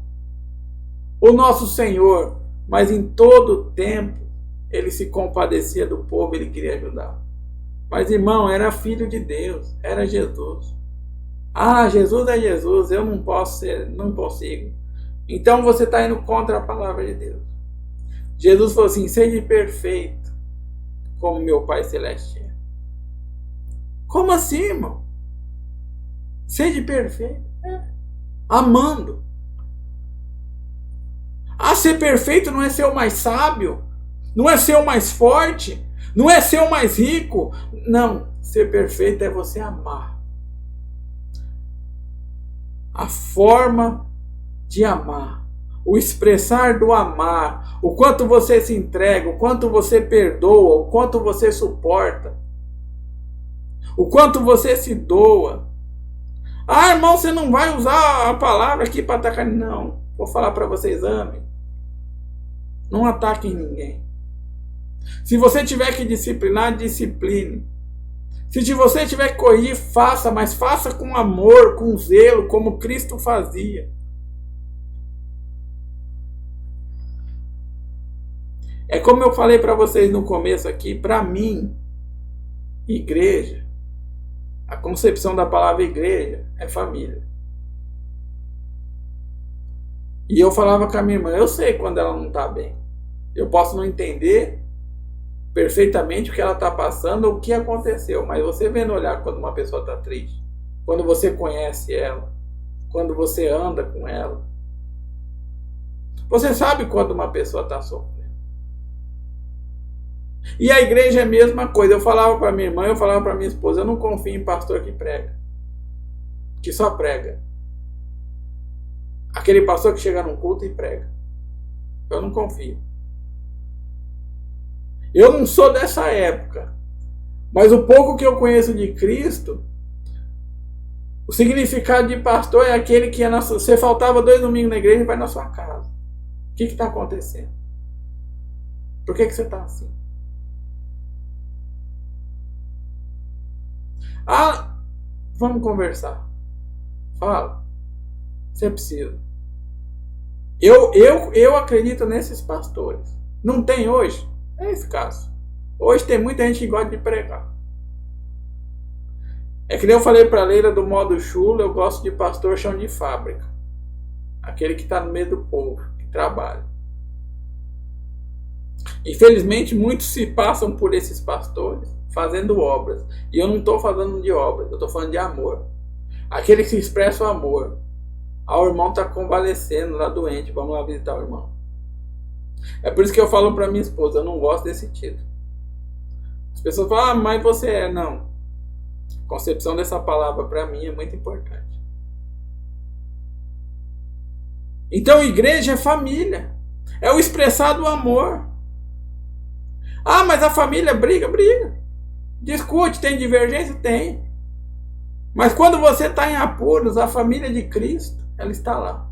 o nosso Senhor. Mas em todo tempo Ele se compadecia do povo. Ele queria ajudar. Mas irmão, era filho de Deus. Era Jesus. Ah, Jesus é Jesus. Eu não posso ser. Não consigo. Então você está indo contra a palavra de Deus. Jesus falou assim, seja perfeito como meu Pai Celeste é. Como assim, irmão? Seja perfeito. Amando. Ah, ser perfeito não é ser o mais sábio. Não é ser o mais forte. Não é ser o mais rico. Não. Ser perfeito é você amar. A forma de amar, o expressar do amar, o quanto você se entrega, o quanto você perdoa, o quanto você suporta, o quanto você se doa. Ah, irmão, você não vai usar a palavra aqui para atacar. Não, vou falar para vocês, amem. Não ataquem ninguém. Se você tiver que disciplinar, discipline. Se você tiver que corrigir, faça, mas faça com amor, com zelo, como Cristo fazia. É como eu falei para vocês no começo aqui, para mim, igreja, a concepção da palavra igreja é família. E eu falava com a minha irmã, eu sei quando ela não está bem. Eu posso não entender perfeitamente o que ela está passando ou o que aconteceu, mas você vê no olhar quando uma pessoa está triste, quando você conhece ela, quando você anda com ela. Você sabe quando uma pessoa está sofrendo. E a igreja é a mesma coisa. Eu falava para minha irmã, eu falava para minha esposa, eu não confio em pastor que prega, que só prega. Aquele pastor que chega num culto e prega. Eu não confio. Eu não sou dessa época. Mas o pouco que eu conheço de Cristo, o significado de pastor é aquele que você faltava 2 domingos na igreja e vai na sua casa. O que está acontecendo? Por que você está assim? Ah, vamos conversar. Fala. Você precisa. Eu acredito nesses pastores. Não tem hoje? É esse caso. Hoje tem muita gente que gosta de pregar. É que nem eu falei para a Leila do modo chulo, eu gosto de pastor chão de fábrica. Aquele que está no meio do povo, que trabalha. Infelizmente, muitos se passam por esses pastores fazendo obras. E eu não estou falando de obras, eu estou falando de amor. Aquele que se expressa o amor. Ah, o irmão está convalescendo lá doente, vamos lá visitar o irmão. É por isso que eu falo para minha esposa, eu não gosto desse título. As pessoas falam, ah, mas você é. Não. A concepção dessa palavra para mim é muito importante. Então, igreja é família. É o expressar do amor. Ah, mas a família briga. Discute, tem divergência? Tem. Mas quando você está em apuros, a família de Cristo, ela está lá.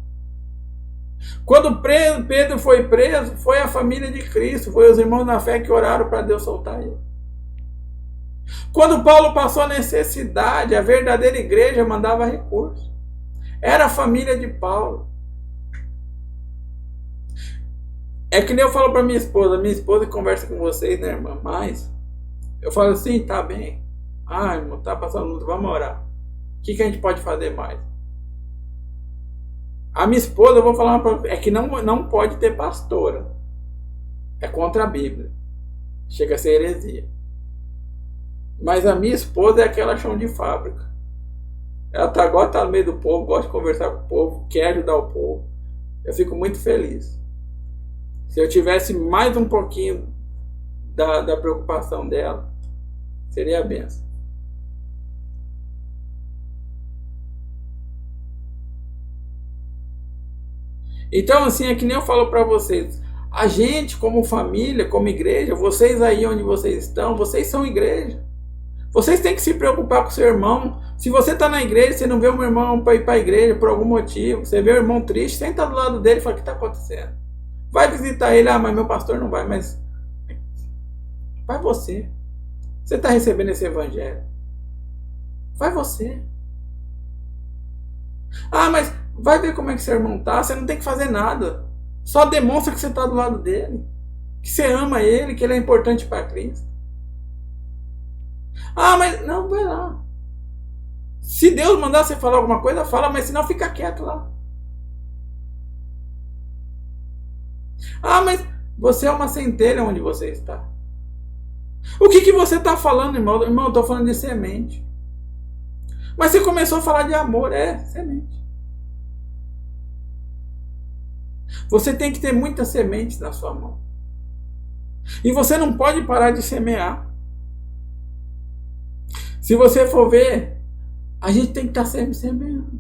Quando Pedro foi preso, foi a família de Cristo, foi os irmãos na fé que oraram para Deus soltar ele. Quando Paulo passou necessidade, a verdadeira igreja mandava recurso. Era a família de Paulo. É que nem eu falo para minha esposa conversa com vocês, né, irmã? Mas eu falo assim, tá bem. Ah, irmão, tá passando luta, vamos orar. O que a gente pode fazer mais? A minha esposa, eu vou falar uma coisa, é que não pode ter pastora. É contra a Bíblia. Chega a ser heresia. Mas a minha esposa é aquela chão de fábrica. Ela gosta de estar no meio do povo, gosta de conversar com o povo, quer ajudar o povo. Eu fico muito feliz. Se eu tivesse mais um pouquinho da preocupação dela, seria a benção. Então, assim, é que nem eu falo para vocês. A gente, como família, como igreja, vocês aí onde vocês estão, vocês são igreja. Vocês têm que se preocupar com o seu irmão. Se você está na igreja, você não vê um irmão para ir para a igreja por algum motivo, você vê o irmão triste, senta do lado dele e fala, o que está acontecendo? Vai visitar ele, ah, mas meu pastor não vai, mas vai você. Você está recebendo esse evangelho. Vai você. Ah, mas vai ver como é que seu irmão está, você não tem que fazer nada. Só demonstra que você está do lado dele. Que você ama ele, que ele é importante para Cristo. Ah, mas não, vai lá. Se Deus mandar você falar alguma coisa, fala, mas senão fica quieto lá. Ah, mas você é uma centelha onde você está. O que você está falando, irmão? Irmão, eu estou falando de semente. Mas você começou a falar de amor, semente. Você tem que ter muitas sementes na sua mão. E você não pode parar de semear. Se você for ver, a gente tem que estar sempre semeando.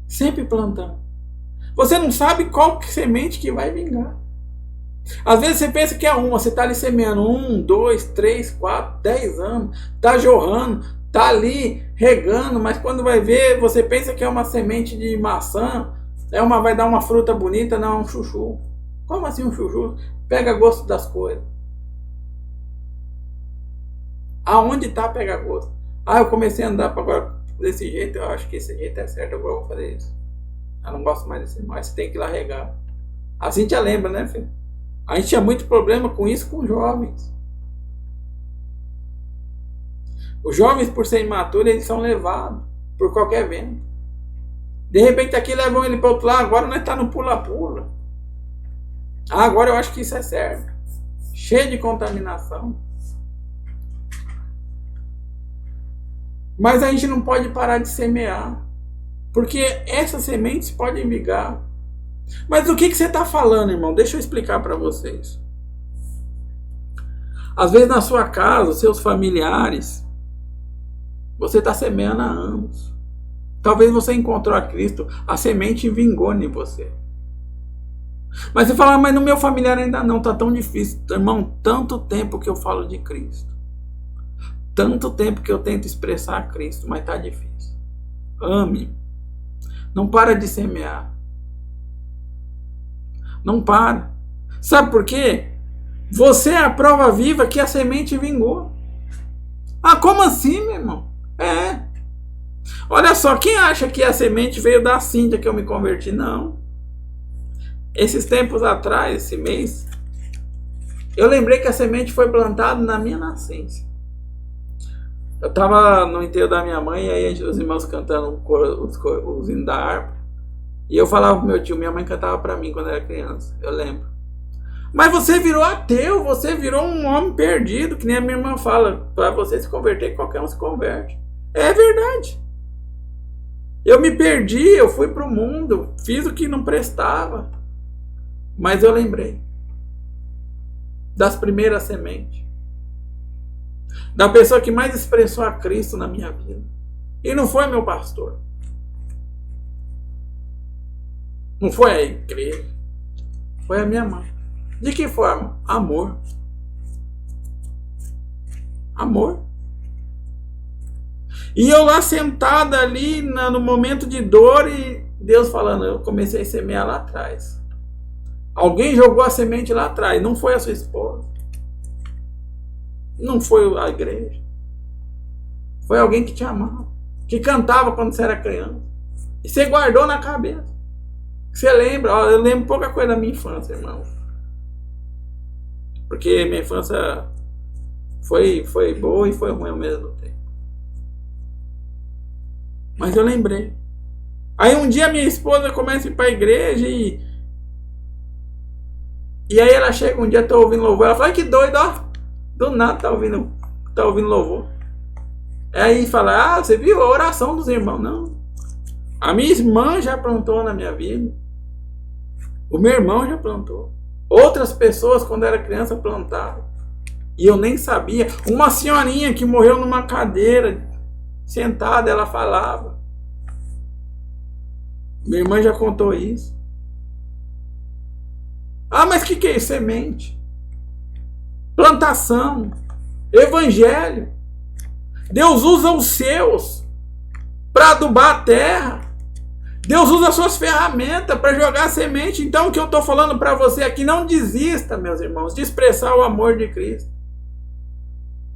Sempre plantando. Você não sabe qual semente que vai vingar. Às vezes você pensa que é uma, você está ali semeando 1, 2, 3, 4, 10 anos, está jorrando, está ali regando, mas quando vai ver, você pensa que é uma semente de maçã, vai dar uma fruta bonita, não, é um chuchu. Como assim um chuchu? Pega gosto das coisas. Aonde está pega gosto? Ah, eu comecei a andar agora desse jeito, eu acho que esse jeito é certo, agora eu vou fazer isso. Eu não gosto mais desse, mas você tem que ir lá regar. A Cíntia lembra, né, filho? A gente tinha muito problema com isso com jovens. Os jovens, por ser imaturos, eles são levados por qualquer vento. De repente aqui levam ele para outro lado, agora nós estamos no pula-pula. Ah, agora eu acho que isso é certo. Cheio de contaminação. Mas a gente não pode parar de semear. Porque essas sementes podem vingar. Mas do que você está falando, irmão? Deixa eu explicar para vocês. Às vezes na sua casa, seus familiares, você está semeando há anos. Talvez você encontrou a Cristo, a semente vingou em você. Mas você fala, mas no meu familiar ainda não, está tão difícil. Irmão, tanto tempo que eu falo de Cristo. tanto tempo que eu tento expressar a Cristo, mas tá difícil. Ame. Não para de semear. Não para. Sabe por quê? Você é a prova viva que a semente vingou. Ah, como assim, meu irmão? Olha só, quem acha que a semente veio da Cíntia que eu me converti? Não. Esses tempos atrás, esse mês, eu lembrei que a semente foi plantada na minha nascença. Eu estava no enterro da minha mãe, e aí os irmãos cantando os hinos da harpa. E eu falava pro meu tio, minha mãe cantava para mim quando eu era criança, eu lembro. Mas você virou ateu, você virou um homem perdido, que nem a minha irmã fala. Para você se converter, qualquer um se converte. É verdade. Eu me perdi, eu fui pro mundo, fiz o que não prestava. Mas eu lembrei das primeiras sementes. Da pessoa que mais expressou a Cristo na minha vida. E não foi meu pastor. Não foi a igreja. Foi a minha mãe. De que forma? Amor. Amor. E eu lá sentada ali no momento de dor e Deus falando, eu comecei a semear lá atrás. Alguém jogou a semente lá atrás, não foi a sua esposa. Não foi a igreja. Foi alguém que te amava, que cantava quando você era criança. E você guardou na cabeça. Você lembra? Eu lembro pouca coisa da minha infância, irmão. Porque minha infância foi boa e foi ruim ao mesmo tempo. Mas eu lembrei. Aí um dia minha esposa começa a ir para a igreja e aí ela chega um dia, tá ouvindo louvor. Ela fala, que doido, ó. Do nada tá ouvindo louvor. Aí fala, você viu a oração dos irmãos? Não. A minha irmã já plantou na minha vida. O meu irmão já plantou. Outras pessoas, quando era criança, plantaram. E eu nem sabia. Uma senhorinha que morreu numa cadeira, sentada, ela falava. Minha irmã já contou isso. Mas que é isso? Semente. Plantação. Evangelho. Deus usa os seus para adubar a terra. Deus usa as suas ferramentas para jogar semente. Então o que eu estou falando para você aqui, não desista, meus irmãos, de expressar o amor de Cristo.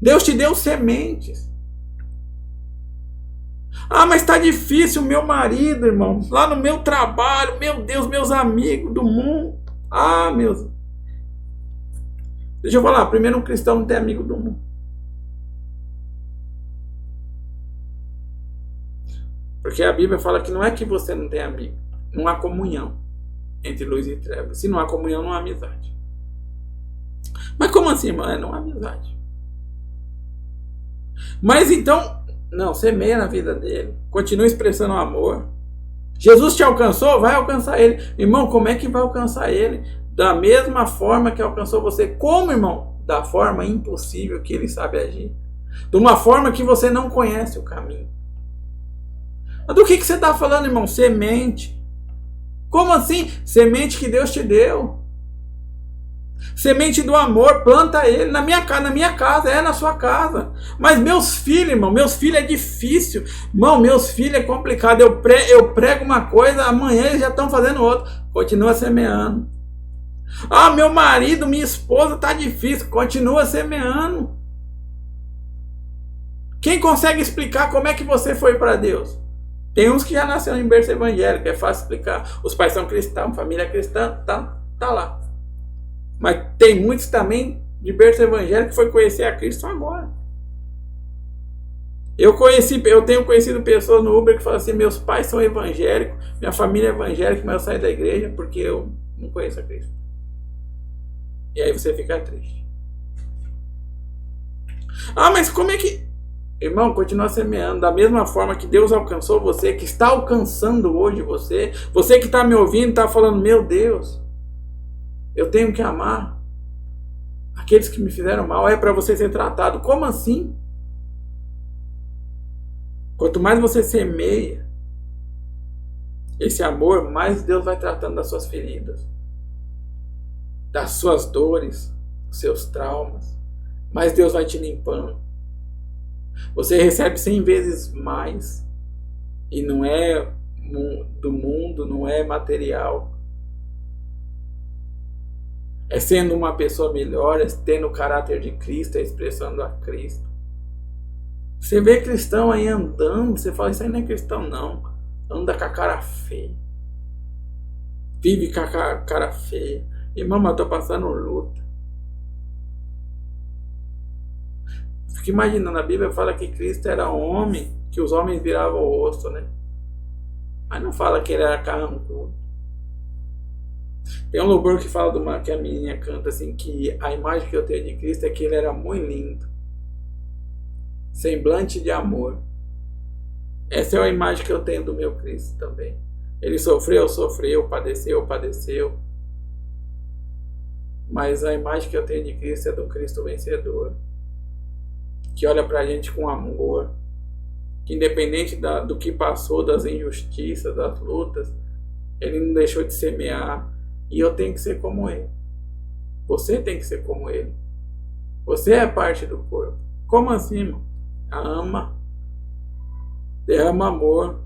Deus te deu sementes. Mas está difícil, meu marido, irmão, lá no meu trabalho, meu Deus, meus amigos do mundo. Meus... Deixa eu falar, primeiro um cristão não tem amigo do mundo. Porque a Bíblia fala que não é que você não tem amigo. Não há comunhão entre luz e trevas. Se não há comunhão, não há amizade. Mas como assim, irmão? Não há amizade. Mas então, não, semeia na vida dele. Continua expressando amor. Jesus te alcançou? Vai alcançar ele. Irmão, como é que vai alcançar ele? Da mesma forma que alcançou você. Como, irmão? Da forma impossível que ele sabe agir. De uma forma que você não conhece o caminho. Mas do que você está falando, irmão? Semente. Como assim? Semente que Deus te deu. Semente do amor, planta ele na minha casa, na sua casa. Mas meus filhos, irmão, meus filhos é difícil. Irmão, meus filhos é complicado. Eu prego uma coisa, amanhã eles já estão fazendo outra. Continua semeando. Meu marido, minha esposa, tá difícil. Continua semeando. Quem consegue explicar como é que você foi para Deus? Tem uns que já nasceram em berço evangélico, é fácil explicar. Os pais são cristãos, família cristã, tá lá. Mas tem muitos também de berço evangélico que foi conhecer a Cristo agora. Eu tenho conhecido pessoas no Uber que falam assim, meus pais são evangélicos, minha família é evangélica, mas eu saí da igreja porque eu não conheço a Cristo. E aí você fica triste. Mas como é que... Irmão, continua semeando. Da mesma forma que Deus alcançou você, que está alcançando hoje você. Você que está me ouvindo, está falando, meu Deus, eu tenho que amar aqueles que me fizeram mal. É para você ser tratado. Como assim? Quanto mais você semeia esse amor, mais Deus vai tratando das suas feridas, das suas dores, dos seus traumas. Mais Deus vai te limpando. Você recebe 100 vezes mais. E não é do mundo, não é material. É sendo uma pessoa melhor, é tendo o caráter de Cristo, é expressando a Cristo. Você vê cristão aí andando, você fala, isso aí não é cristão não. Anda com a cara feia. Vive com a cara feia. Irmão, eu tô passando luta. Fico imaginando, a Bíblia fala que Cristo era homem, que os homens viravam o rosto, né? Mas não fala que ele era carrancudo. Tem um louvor que fala que a menina canta assim, que a imagem que eu tenho de Cristo é que ele era muito lindo. Semblante de amor. Essa é a imagem que eu tenho do meu Cristo também. Ele sofreu, padeceu. Mas a imagem que eu tenho de Cristo é do Cristo vencedor. Que olha pra gente com amor. Que independente do que passou, das injustiças, das lutas, ele não deixou de semear. E eu tenho que ser como ele. Você tem que ser como ele. Você é parte do corpo. Como assim, irmão? Ama. Derrama amor.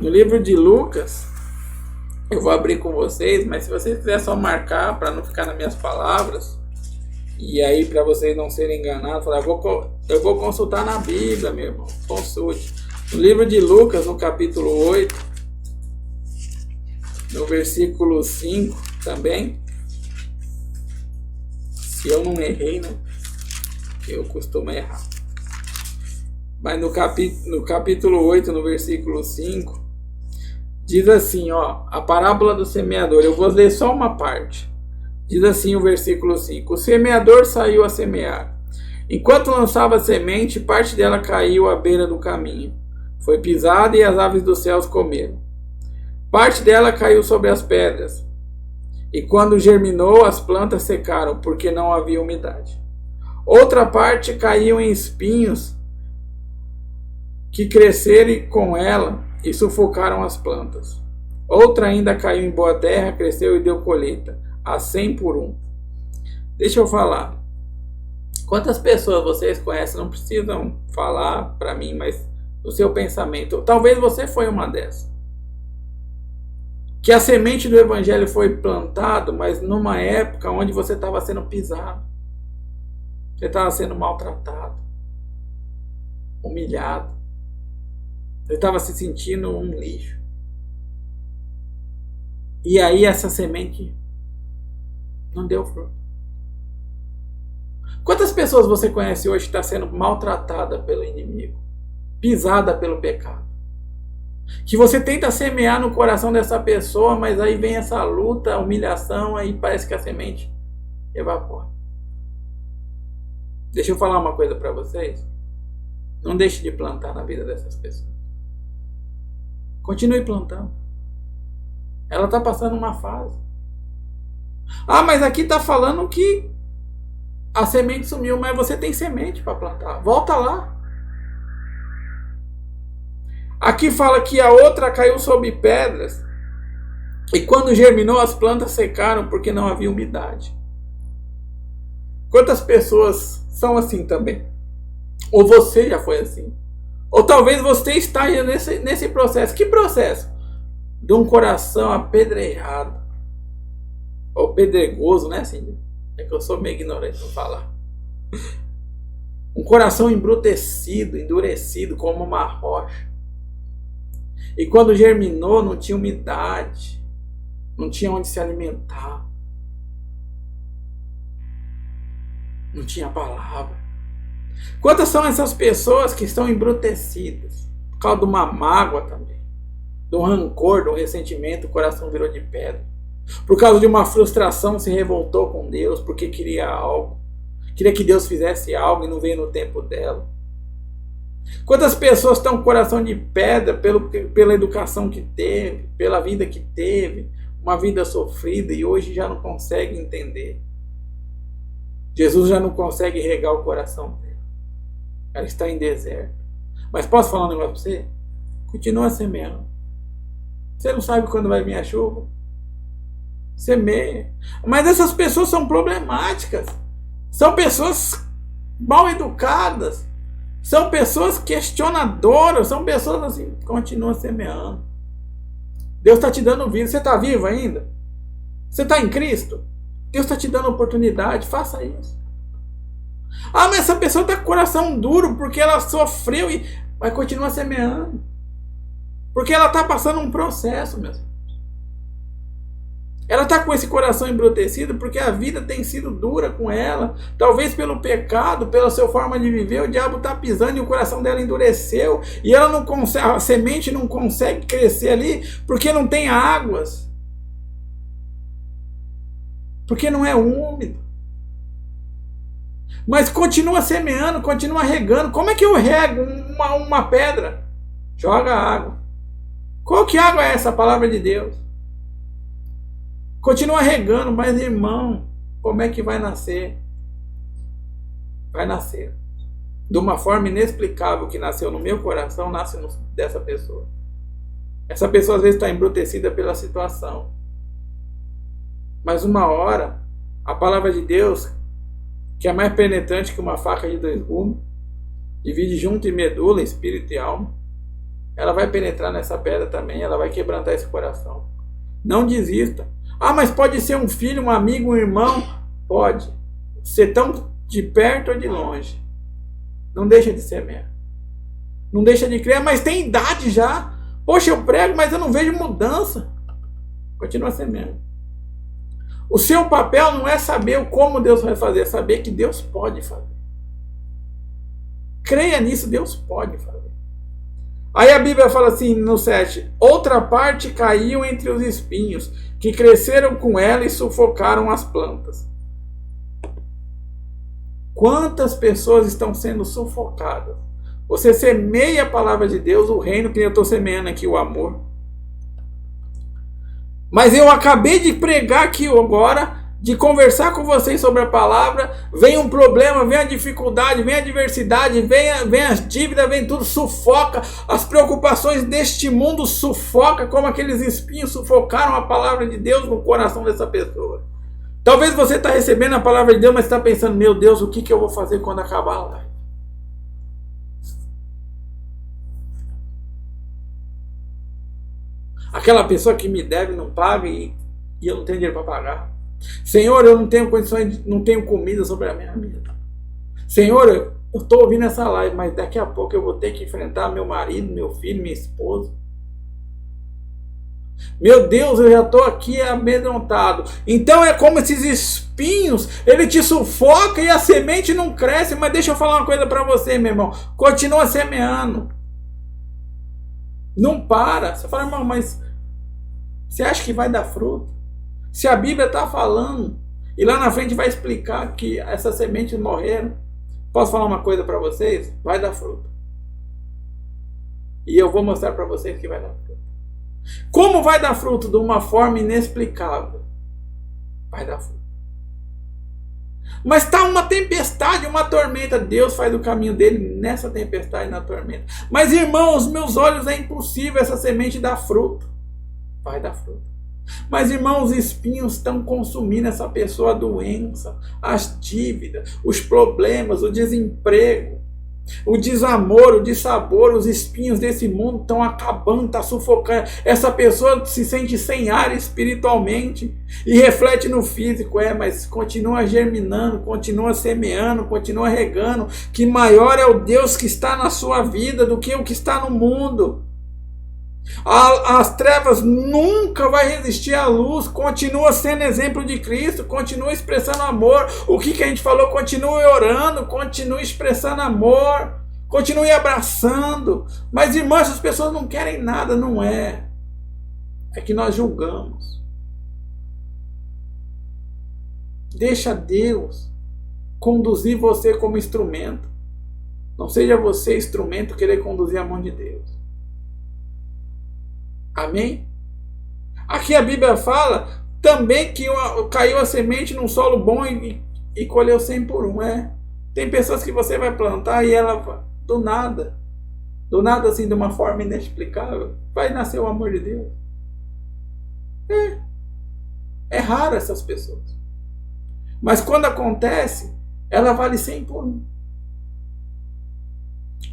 No livro de Lucas, eu vou abrir com vocês, mas se vocês quiserem só marcar para não ficar nas minhas palavras, e aí para vocês não serem enganados, falar, eu vou consultar na Bíblia, meu irmão. Consulte. No livro de Lucas, no capítulo 8, no versículo 5 também, se eu não errei, né? Eu costumo errar. Mas no capítulo 8, no versículo 5, diz assim, ó, a parábola do semeador. Eu vou ler só uma parte. Diz assim o versículo 5. O semeador saiu a semear. Enquanto lançava a semente, parte dela caiu à beira do caminho. Foi pisada e as aves dos céus comeram. Parte dela caiu sobre as pedras. E quando germinou, as plantas secaram, porque não havia umidade. Outra parte caiu em espinhos que cresceram com ela e sufocaram as plantas. Outra ainda caiu em boa terra, cresceu e deu colheita, a 100 por 1. Deixa eu falar. Quantas pessoas vocês conhecem? Não precisam falar para mim, mas o seu pensamento. Talvez você foi uma dessas. Que a semente do evangelho foi plantado, mas numa época onde você estava sendo pisado. Você estava sendo maltratado. Humilhado. Você estava se sentindo um lixo. E aí essa semente não deu fruto. Quantas pessoas você conhece hoje que está sendo maltratada pelo inimigo? Pisada pelo pecado? Que você tenta semear no coração dessa pessoa, mas aí vem essa luta, a humilhação, aí parece que a semente evapora. Deixa eu falar uma coisa para vocês. Não deixe de plantar na vida dessas pessoas. Continue plantando. Ela está passando uma fase. Ah, mas aqui está falando que a semente sumiu, mas você tem semente para plantar. Volta lá. Aqui fala que a outra caiu sobre pedras. E quando germinou, as plantas secaram porque não havia umidade. Quantas pessoas são assim também? Ou você já foi assim? Ou talvez você está nesse processo. Que processo? De um coração apedrejado. Ou pedregoso, né, Cindy? É que eu sou meio ignorante para falar. Um coração embrutecido, endurecido como uma rocha. E quando germinou, não tinha umidade. Não tinha onde se alimentar. Não tinha palavra. Quantas são essas pessoas que estão embrutecidas? Por causa de uma mágoa também. De um rancor, de um ressentimento, o coração virou de pedra. Por causa de uma frustração, se revoltou com Deus porque queria algo. Queria que Deus fizesse algo e não veio no tempo dela. Quantas pessoas estão com o coração de pedra pela educação que teve, pela vida que teve, uma vida sofrida e hoje já não consegue entender. Jesus já não consegue regar o coração dela. Ela está em deserto. Mas posso falar um negócio para você? Continua semeando. Você não sabe quando vai vir a chuva? Semeia. Mas essas pessoas são problemáticas. São pessoas mal educadas. São pessoas questionadoras, são pessoas assim, que continuam semeando. Deus está te dando vida. Você está vivo ainda? Você está em Cristo? Deus está te dando oportunidade, faça isso. Ah, mas essa pessoa está com o coração duro porque ela sofreu e vai continuar semeando. Porque ela está passando um processo mesmo. Ela está com esse coração embrutecido porque a vida tem sido dura com ela. Talvez pelo pecado, pela sua forma de viver, o diabo está pisando e o coração dela endureceu. E ela não consegue, a semente não consegue crescer ali porque não tem águas. Porque não é úmido. Mas continua semeando, continua regando. Como é que eu rego uma pedra? Joga água. Qual que água é essa? A palavra de Deus. Continua regando, mas irmão, como é que vai nascer? Vai nascer. De uma forma inexplicável que nasceu no meu coração, nasce dessa pessoa. Essa pessoa às vezes está embrutecida pela situação. Mas uma hora, a palavra de Deus, que é mais penetrante que uma faca de 2 gumes, divide junto em medula, espírito e alma, ela vai penetrar nessa pedra também, ela vai quebrantar esse coração. Não desista. Ah, mas pode ser um filho, um amigo, um irmão? Pode. Ser tão de perto ou de longe. Não deixa de semear. Não deixa de crer, mas tem idade já. Poxa, eu prego, mas eu não vejo mudança. Continua semeando. O seu papel não é saber como Deus vai fazer, é saber que Deus pode fazer. Creia nisso, Deus pode fazer. Aí a Bíblia fala assim no 7, outra parte caiu entre os espinhos, que cresceram com ela e sufocaram as plantas. Quantas pessoas estão sendo sufocadas? Você semeia a palavra de Deus, o reino, que eu estou semeando aqui, o amor. Mas eu acabei de pregar aqui agora, de conversar com vocês sobre a palavra, vem um problema, vem a dificuldade, vem a adversidade, vem as dívidas, vem tudo, sufoca, as preocupações deste mundo sufoca, como aqueles espinhos sufocaram a palavra de Deus no coração dessa pessoa. Talvez você está recebendo a palavra de Deus, mas está pensando, meu Deus, o que eu vou fazer quando acabar a live? Aquela pessoa que me deve não paga e eu não tenho dinheiro para pagar. Senhor, eu não tenho condições, não tenho comida sobre a minha mesa. Senhor, eu estou ouvindo essa live, mas daqui a pouco eu vou ter que enfrentar meu marido, meu filho, minha esposa. Meu Deus, eu já estou aqui amedrontado. Então é como esses espinhos, ele te sufoca e a semente não cresce. Mas deixa eu falar uma coisa para você, meu irmão. Continua semeando. Não para. Você fala, irmão, mas você acha que vai dar fruto? Se a Bíblia está falando, e lá na frente vai explicar que essas sementes morreram. Posso falar uma coisa para vocês? Vai dar fruto. E eu vou mostrar para vocês que vai dar fruto. Como vai dar fruto? De uma forma inexplicável. Vai dar fruto. Mas está uma tempestade, uma tormenta. Deus faz o caminho dele nessa tempestade, na tormenta. Mas irmãos, meus olhos é impossível essa semente dar fruto. Vai dar fruto. Mas irmãos, os espinhos estão consumindo essa pessoa, a doença, as dívidas, os problemas, o desemprego, o desamor, o dissabor, os espinhos desse mundo estão acabando, estão sufocando. Essa pessoa se sente sem ar espiritualmente e reflete no físico, mas continua germinando, continua semeando, continua regando, que maior é o Deus que está na sua vida do que o que está no mundo. As trevas nunca vai resistir à luz. Continua sendo exemplo de Cristo, continua expressando amor. O que a gente falou? Continue orando, continue expressando amor, continue abraçando. Mas irmãos, essas pessoas não querem nada. Não é que nós julgamos. Deixa Deus conduzir você como instrumento. Não seja você instrumento querer conduzir a mão de Deus. Amém? Aqui a Bíblia fala também que caiu a semente num solo bom e colheu 100 por 1. Tem pessoas que você vai plantar e ela do nada assim, de uma forma inexplicável, vai nascer o amor de Deus. É raro essas pessoas. Mas quando acontece, ela vale 100 por 1.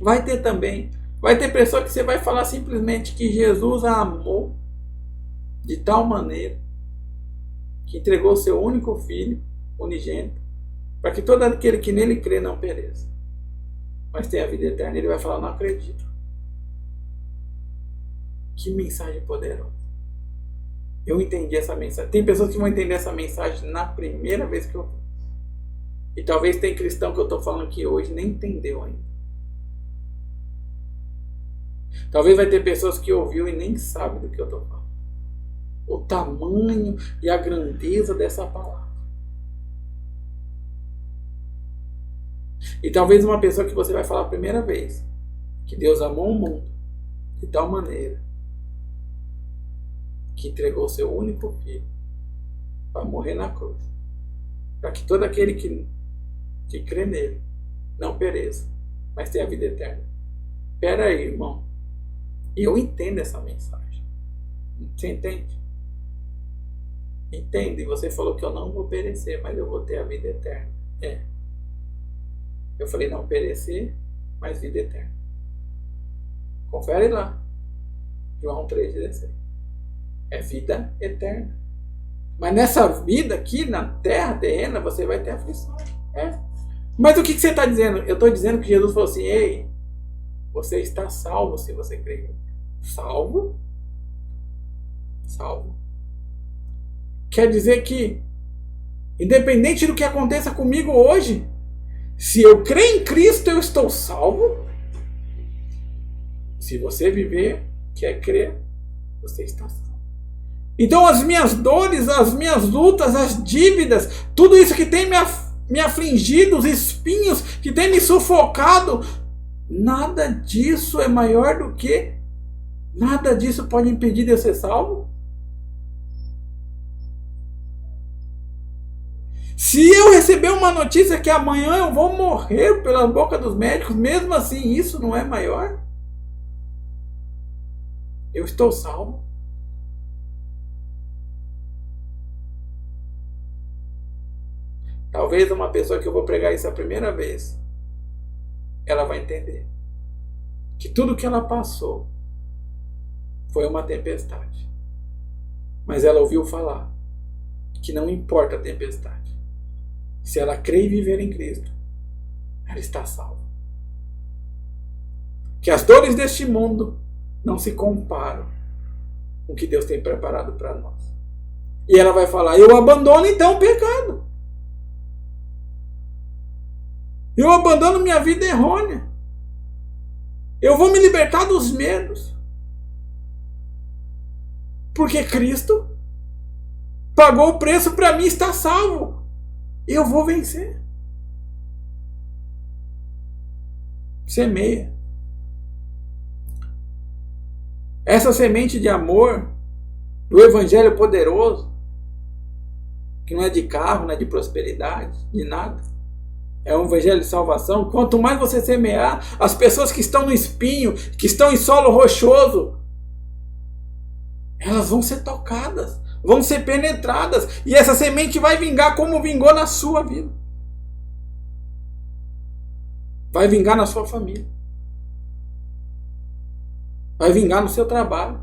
Vai ter também. Vai ter pessoa que você vai falar simplesmente que Jesus a amou de tal maneira que entregou seu único filho, unigênito, para que todo aquele que nele crê não pereça, mas tenha a vida eterna. Ele vai falar: não acredito. Que mensagem poderosa. Eu entendi essa mensagem. Tem pessoas que vão entender essa mensagem na primeira vez que eu vi. E talvez tem cristão que eu estou falando aqui hoje nem entendeu ainda. Talvez vai ter pessoas que ouviu e nem sabe do que eu estou falando. O tamanho e a grandeza dessa palavra. E talvez uma pessoa que você vai falar a primeira vez que Deus amou o mundo de tal maneira que entregou o seu único filho para morrer na cruz, para que todo aquele que crê nele não pereça, mas tenha a vida eterna. Espera aí, irmão. Eu entendo essa mensagem. Você entende? Entende? Você falou que eu não vou perecer, mas eu vou ter a vida eterna. Eu falei não perecer, mas vida eterna. Confere lá. João 3,16. É vida eterna. Mas nessa vida aqui, na terra terrena, você vai ter aflição. Mas o que você está dizendo? Eu estou dizendo que Jesus falou assim: ei, você está salvo se você crer. Salvo? Salvo. Quer dizer que, independente do que aconteça comigo hoje, se eu crer em Cristo, eu estou salvo. Se você viver, quer crer, você está salvo. Então as minhas dores, as minhas lutas, as dívidas, tudo isso que tem me afligido, os espinhos que tem me sufocado, nada disso é maior do que, nada disso pode impedir de eu ser salvo. Se eu receber uma notícia que amanhã eu vou morrer pela boca dos médicos, mesmo assim isso não é maior? Eu estou salvo. Talvez uma pessoa que eu vou pregar isso a primeira vez, ela vai entender que tudo que ela passou foi uma tempestade. Mas ela ouviu falar que não importa a tempestade. Se ela crê e viver em Cristo, ela está salva. Que as dores deste mundo não se comparam com o que Deus tem preparado para nós. E ela vai falar: eu abandono então o pecado. Eu abandono minha vida errônea. Eu vou me libertar dos medos. Porque Cristo pagou o preço para mim estar salvo. Eu vou vencer. Semeia. Essa semente de amor do Evangelho poderoso, que não é de carro, não é de prosperidade, de nada. É um evangelho de salvação. Quanto mais você semear, as pessoas que estão no espinho, que estão em solo rochoso, elas vão ser tocadas, vão ser penetradas, e essa semente vai vingar como vingou na sua vida. Vai vingar na sua família. Vai vingar no seu trabalho.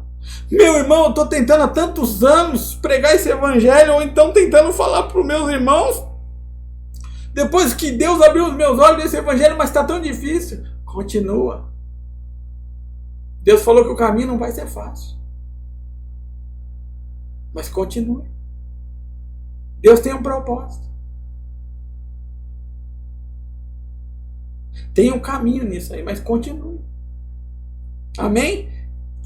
Meu irmão, eu estou tentando há tantos anos pregar esse evangelho, ou então tentando falar para os meus irmãos, depois que Deus abriu os meus olhos nesse evangelho, mas está tão difícil. Continua. Deus falou que o caminho não vai ser fácil. Mas continue. Deus tem um propósito. Tem um caminho nisso aí, mas continue. Amém?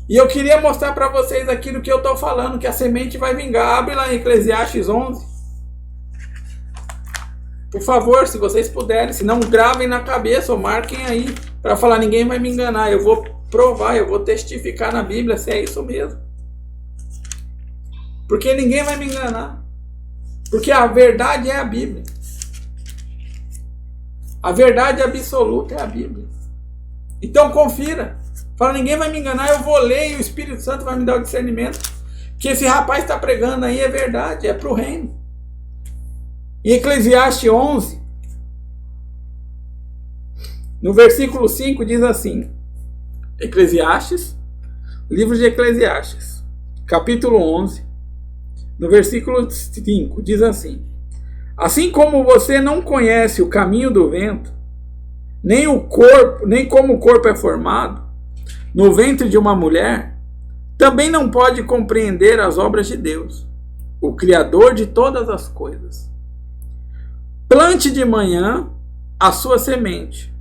E eu queria mostrar para vocês aquilo que eu estou falando, que a semente vai vingar. Abre lá em Eclesiastes 11. Por favor, se vocês puderem, se não, gravem na cabeça ou marquem aí, para falar: ninguém vai me enganar. Eu vou provar, eu vou testificar na Bíblia se é isso mesmo. Porque ninguém vai me enganar. Porque a verdade é a Bíblia. A verdade absoluta é a Bíblia. Então confira. Fala: ninguém vai me enganar, eu vou ler e o Espírito Santo vai me dar o discernimento. Que esse rapaz está pregando aí é verdade, é para o reino. Em Eclesiastes 11, No versículo 5 diz assim, Eclesiastes, livro de Eclesiastes, capítulo 11, no versículo 5, diz assim: assim como você não conhece o caminho do vento, nem como o corpo é formado no ventre de uma mulher, também não pode compreender as obras de Deus, o Criador de todas as coisas. Plante de manhã a sua semente,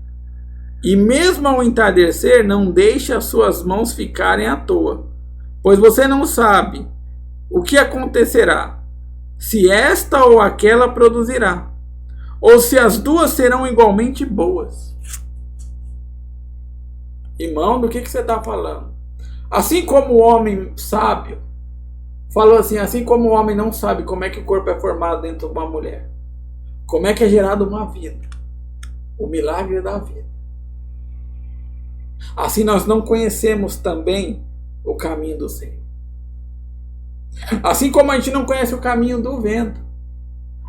e mesmo ao entardecer não deixe as suas mãos ficarem à toa, pois você não sabe o que acontecerá, se esta ou aquela produzirá, ou se as duas serão igualmente boas. Irmão, do que você está falando? Assim como o homem sábio falou assim, assim como o homem não sabe como é que o corpo é formado dentro de uma mulher, como é que é gerada uma vida, o milagre da vida, assim nós não conhecemos também o caminho do Senhor. Assim como a gente não conhece o caminho do vento,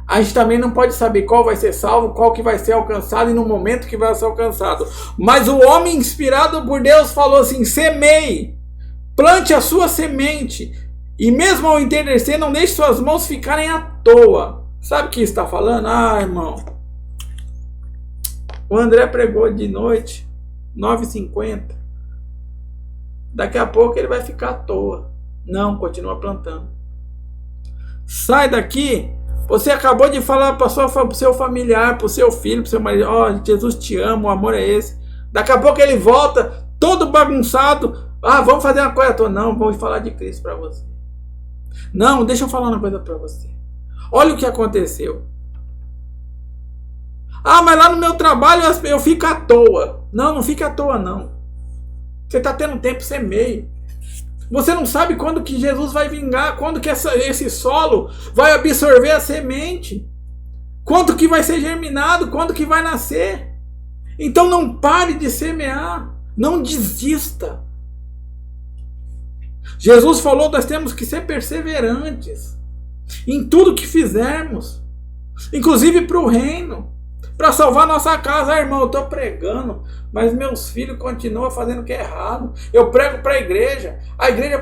a gente também não pode saber qual vai ser salvo, qual que vai ser alcançado e no momento que vai ser alcançado. Mas o homem inspirado por Deus falou assim: semeie, plante a sua semente, e mesmo ao entardecer não deixe suas mãos ficarem à toa. Sabe o que está falando? Ah, irmão, o André pregou de noite, 9h50. Daqui a pouco ele vai ficar à toa. Não, continua plantando. Sai daqui. Você acabou de falar para o seu familiar, para o seu filho, para o seu marido: ó, Jesus te ama, o amor é esse. Daqui a pouco ele volta, todo bagunçado. Ah, vamos fazer uma coisa toda. Não, vou falar de Cristo para você. Não, deixa eu falar uma coisa para você. Olha o que aconteceu. Ah, mas lá no meu trabalho eu fico à toa. Não, não fica à toa não. Você está tendo tempo, semeie. Você não sabe quando que Jesus vai vingar, quando que esse solo vai absorver a semente, quando que vai ser germinado, quando que vai nascer. Então não pare de semear, não desista. Jesus falou: nós temos que ser perseverantes em tudo que fizermos, inclusive para o reino, para salvar nossa casa. Ah, irmão, eu estou pregando, mas meus filhos continuam fazendo o que é errado. Eu prego para a igreja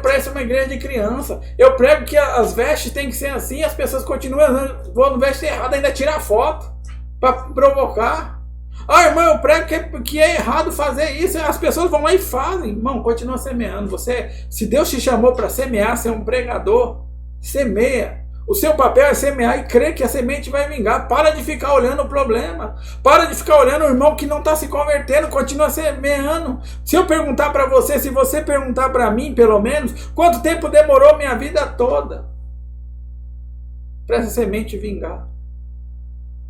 parece uma igreja de criança. Eu prego que as vestes têm que ser assim, as pessoas continuam vão no veste errado, ainda tirar foto para provocar. Ah, irmão, eu prego que é errado fazer isso, as pessoas vão lá e fazem. Irmão, continua semeando. Se Deus te chamou para semear, ser um pregador, semeia. O seu papel é semear e crer que a semente vai vingar. Para de ficar olhando o problema. Para de ficar olhando o irmão que não está se convertendo. Continua semeando. Se eu perguntar para você, se você perguntar para mim, pelo menos, quanto tempo demorou minha vida toda para essa semente vingar?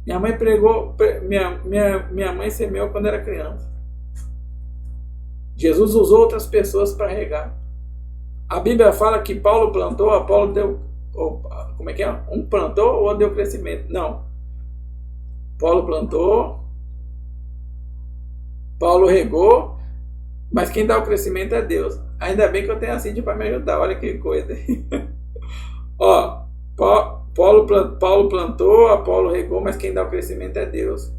Minha mãe pregou, minha mãe semeou quando era criança. Jesus usou outras pessoas para regar. A Bíblia fala que Paulo plantou, Apolo deu... Como é que é? Um plantou, o outro deu crescimento. Não. Paulo plantou, Paulo regou, mas quem dá o crescimento é Deus. Ainda bem que eu tenho a Cíntia para me ajudar. Olha que coisa. Ó, Paulo plantou, Apolo regou, mas quem dá o crescimento é Deus.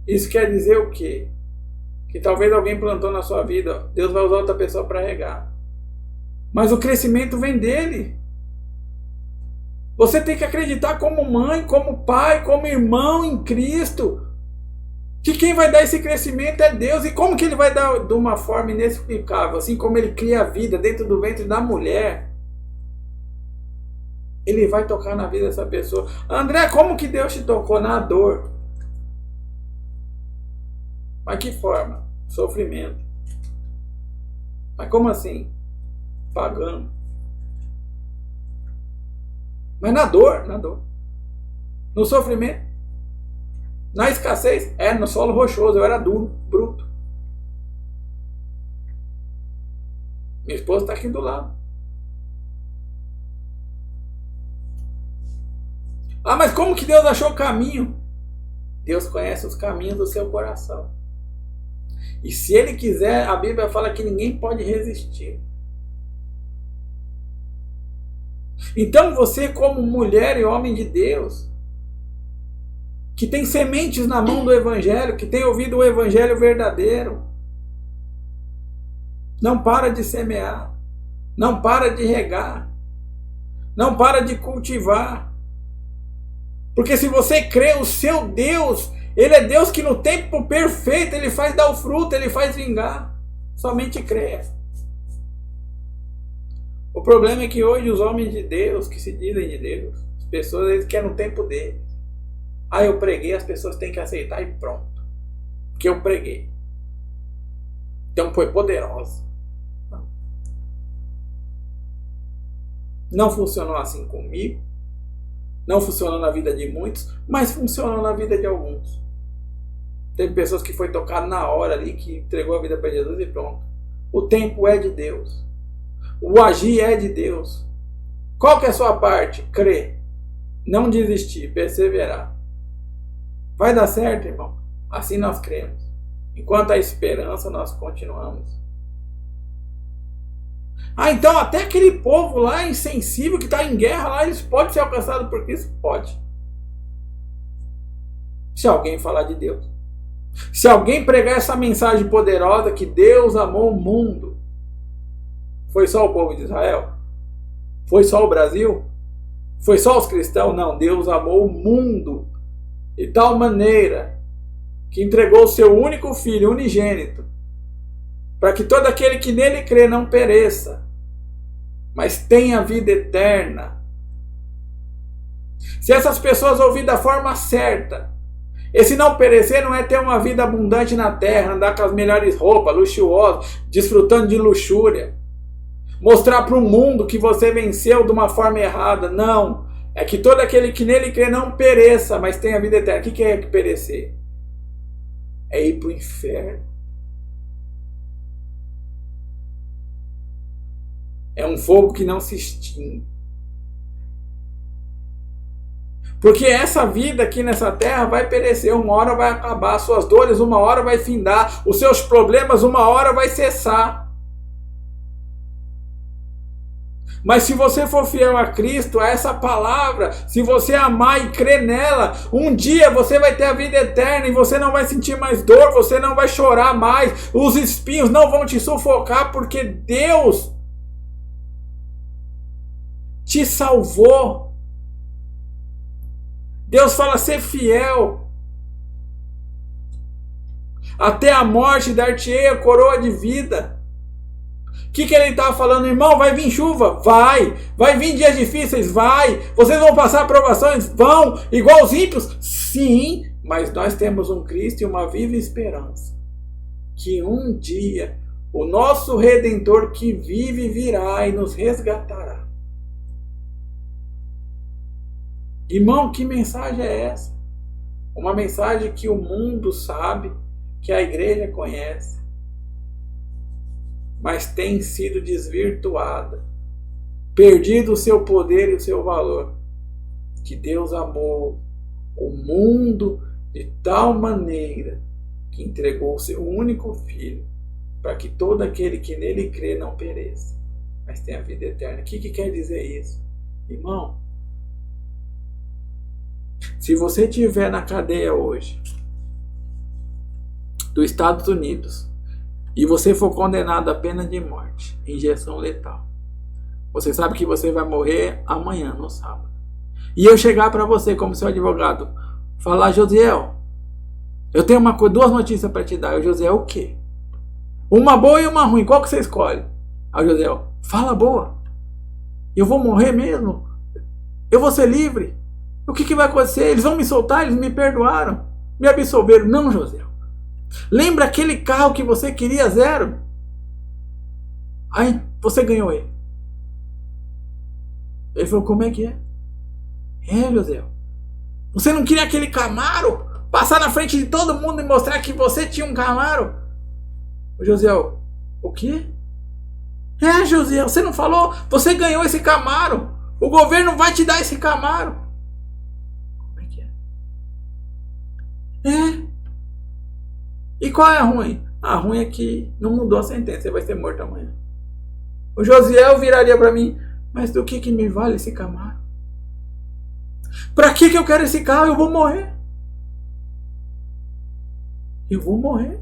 Isso quer dizer o quê? Que talvez alguém plantou na sua vida, Deus vai usar outra pessoa para regar. Mas o crescimento vem dele. Você tem que acreditar como mãe, como pai, como irmão em Cristo, que quem vai dar esse crescimento é Deus. E como que ele vai dar de uma forma inexplicável? Assim como ele cria a vida dentro do ventre da mulher, ele vai tocar na vida dessa pessoa. André, como que Deus te tocou? Na dor. Mas que forma? Sofrimento. Mas como assim? Pagando. Mas na dor. No sofrimento. Na escassez. No solo rochoso. Eu era duro, bruto. Minha esposa está aqui do lado. Ah, mas como que Deus achou o caminho? Deus conhece os caminhos do seu coração. E se Ele quiser, a Bíblia fala que ninguém pode resistir. Então você, como mulher e homem de Deus, que tem sementes na mão do Evangelho, que tem ouvido o Evangelho verdadeiro. Não para de semear, não para de regar, não para de cultivar. Porque se você crê, o seu Deus, Ele é Deus que no tempo perfeito Ele faz dar o fruto, Ele faz vingar. Somente creia. O problema é que hoje os homens de Deus, que se dizem de Deus, as pessoas, eles querem o tempo deles. Ah, eu preguei, as pessoas têm que aceitar e pronto. Porque eu preguei. Então foi poderoso. Não funcionou assim comigo. Não funcionou na vida de muitos, mas funcionou na vida de alguns. Teve pessoas que foi tocado na hora ali, que entregou a vida para Jesus e pronto. O tempo é de Deus. O agir é de Deus. Qual que é a sua parte? Crer. Não desistir, perseverar. Vai dar certo, irmão. Assim nós cremos. Enquanto há esperança, nós continuamos. Ah, então até aquele povo lá insensível que está em guerra lá, eles podem ser alcançados por Cristo? Pode. Se alguém falar de Deus. Se alguém pregar essa mensagem poderosa que Deus amou o mundo. Foi só o povo de Israel? Foi só o Brasil? Foi só os cristãos? Não, Deus amou o mundo de tal maneira que entregou o seu único filho, unigênito, para que todo aquele que nele crê não pereça, mas tenha vida eterna. Se essas pessoas ouvirem da forma certa, esse não perecer não é ter uma vida abundante na terra, andar com as melhores roupas, luxuosas, desfrutando de luxúria, mostrar para o mundo que você venceu de uma forma errada. Não, é que todo aquele que nele crê não pereça, mas tenha vida eterna. O que é perecer? É ir para o inferno. É um fogo que não se extingue. Porque essa vida aqui nessa terra vai perecer, uma hora vai acabar, suas dores uma hora vai findar, os seus problemas uma hora vai cessar. Mas se você for fiel a Cristo, a essa palavra, se você amar e crer nela, um dia você vai ter a vida eterna e você não vai sentir mais dor, você não vai chorar mais, os espinhos não vão te sufocar, porque Deus te salvou. Deus fala, ser fiel. Até a morte dar-te-ei a coroa de vida. O que ele estava falando, irmão? Vai vir chuva? Vai. Vai vir dias difíceis? Vai. Vocês vão passar provações? Vão. Igual os ímpios? Sim. Mas nós temos um Cristo e uma viva esperança. Que um dia o nosso Redentor que vive virá e nos resgatará. Irmão, que mensagem é essa? Uma mensagem que o mundo sabe, que a igreja conhece, mas tem sido desvirtuada, perdido o seu poder e o seu valor. Que Deus amou o mundo de tal maneira que entregou o seu único filho, para que todo aquele que nele crê não pereça, mas tenha vida eterna. O que quer dizer isso? Irmão, se você estiver na cadeia hoje dos Estados Unidos e você for condenado à pena de morte, injeção letal, você sabe que você vai morrer amanhã, no sábado. E eu chegar para você como seu advogado, falar, Josiel, eu tenho duas notícias para te dar. O Josiel, o quê? Uma boa e uma ruim, qual que você escolhe? Aí o Josiel, fala boa. Eu vou morrer mesmo? Eu vou ser livre? O que vai acontecer? Eles vão me soltar? Eles me perdoaram? Me absolveram? Não, Josiel. Lembra aquele carro que você queria, zero? Aí você ganhou ele. Ele falou, como é que é? É, Josiel. Você não queria aquele Camaro? Passar na frente de todo mundo e mostrar que você tinha um Camaro? O Josiel, o quê? É, Josiel, você não falou? Você ganhou esse Camaro. O governo vai te dar esse Camaro. Como é que é? É. E qual é a ruim? A ruim é que não mudou a sentença. Você vai ser morto amanhã. O Josiel viraria para mim, mas do que me vale esse Camaro? Para que eu quero esse carro? Eu vou morrer. Eu vou morrer.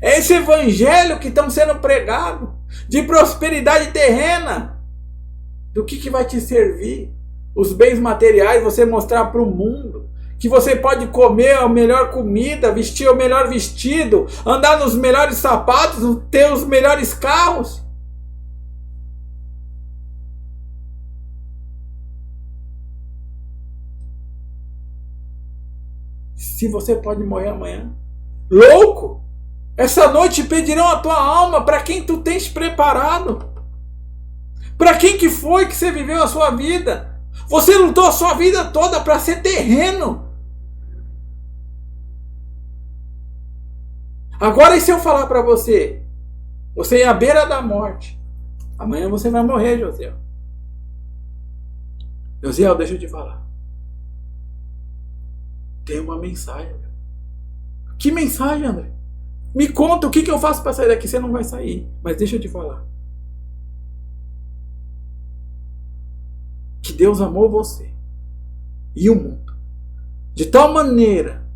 É esse evangelho que estão sendo pregado, de prosperidade terrena. Do que vai te servir? Os bens materiais, você mostrar para o mundo que você pode comer a melhor comida, vestir o melhor vestido, andar nos melhores sapatos, ter os melhores carros. Se você pode morrer amanhã. Louco! Essa noite pedirão a tua alma. Para quem tu tens preparado? Para quem que foi que você viveu a sua vida? Você lutou a sua vida toda para ser terreno. Agora, e se eu falar para você? Você é à beira da morte. Amanhã você vai morrer, Josiel. Josiel, deixa eu te falar. Tem uma mensagem. Que mensagem, André? Me conta o que eu faço para sair daqui. Você não vai sair. Mas deixa eu te falar. Que Deus amou você e o mundo de tal maneira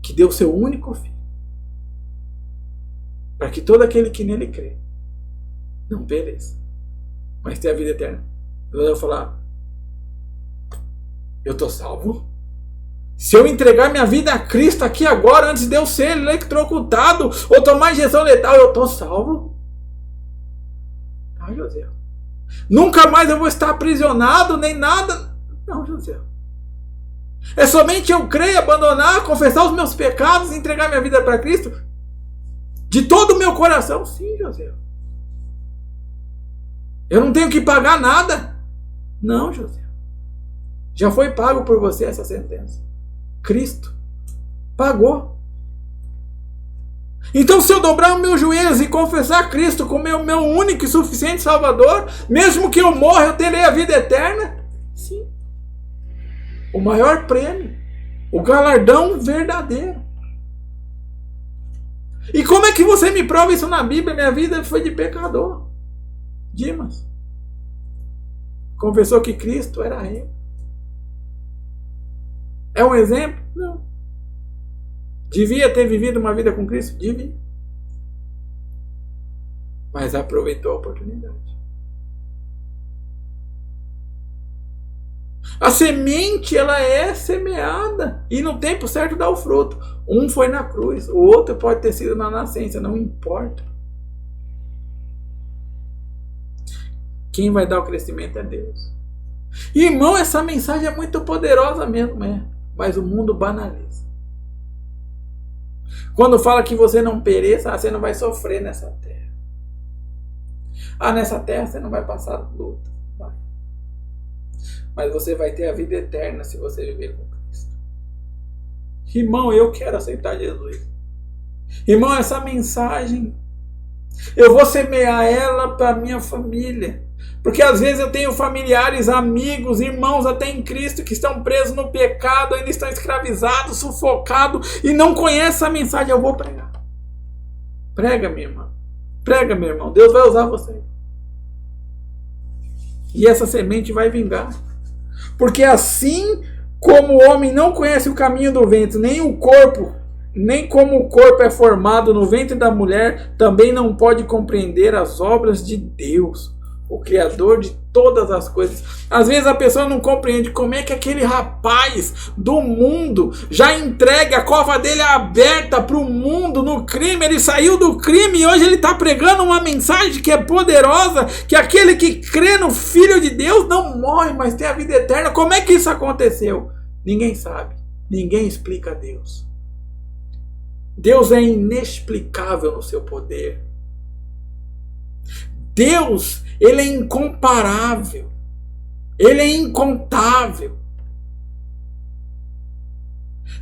que deu seu único filho, para que todo aquele que nele crê não pereça, mas tenha a vida eterna. Eu vou falar: eu estou salvo? Se eu entregar minha vida a Cristo aqui agora, antes de eu ser eletrocutado ou tomar injeção letal, eu estou salvo? Ah, José. Nunca mais eu vou estar aprisionado, nem nada. Não, José. É somente eu crer, abandonar, confessar os meus pecados e entregar minha vida para Cristo? De todo o meu coração? Sim, José. Eu não tenho que pagar nada? Não, José. Já foi pago por você essa sentença. Cristo pagou. Então, se eu dobrar os meus joelhos e confessar Cristo como meu único e suficiente Salvador, mesmo que eu morra, eu terei a vida eterna? Sim. O maior prêmio, o galardão verdadeiro. E como é que você me prova isso na Bíblia? Minha vida foi de pecador. Dimas confessou que Cristo era rei. É um exemplo? Não. Devia ter vivido uma vida com Cristo? Devia. Mas aproveitou a oportunidade. A semente, ela é semeada. E no tempo certo dá o fruto. Um foi na cruz, o outro pode ter sido na nascença, não importa. Quem vai dar o crescimento é Deus. Irmão, essa mensagem é muito poderosa mesmo, mas o mundo banaliza. Quando fala que você não pereça, você não vai sofrer nessa terra. Nessa terra você não vai passar luta. Vai. Mas você vai ter a vida eterna se você viver com Cristo. Irmão, eu quero aceitar Jesus. Irmão, essa mensagem, eu vou semear ela para minha família. Porque às vezes eu tenho familiares, amigos, irmãos até em Cristo que estão presos no pecado, ainda estão escravizados, sufocados e não conhecem a mensagem. Eu vou pregar. Prega, minha irmã. Prega, meu irmão. Deus vai usar você. E essa semente vai vingar. Porque assim como o homem não conhece o caminho do vento, nem o corpo, nem como o corpo é formado no ventre da mulher, também não pode compreender as obras de Deus, o Criador de todas as coisas. Às vezes a pessoa não compreende como é que aquele rapaz do mundo já entrega a cova dele aberta para o mundo no crime. Ele saiu do crime e hoje ele está pregando uma mensagem que é poderosa, que aquele que crê no Filho de Deus não morre, mas tem a vida eterna. Como é que isso aconteceu? Ninguém sabe. Ninguém explica a Deus. Deus é inexplicável no seu poder. Deus, ele é incomparável. Ele é incontável.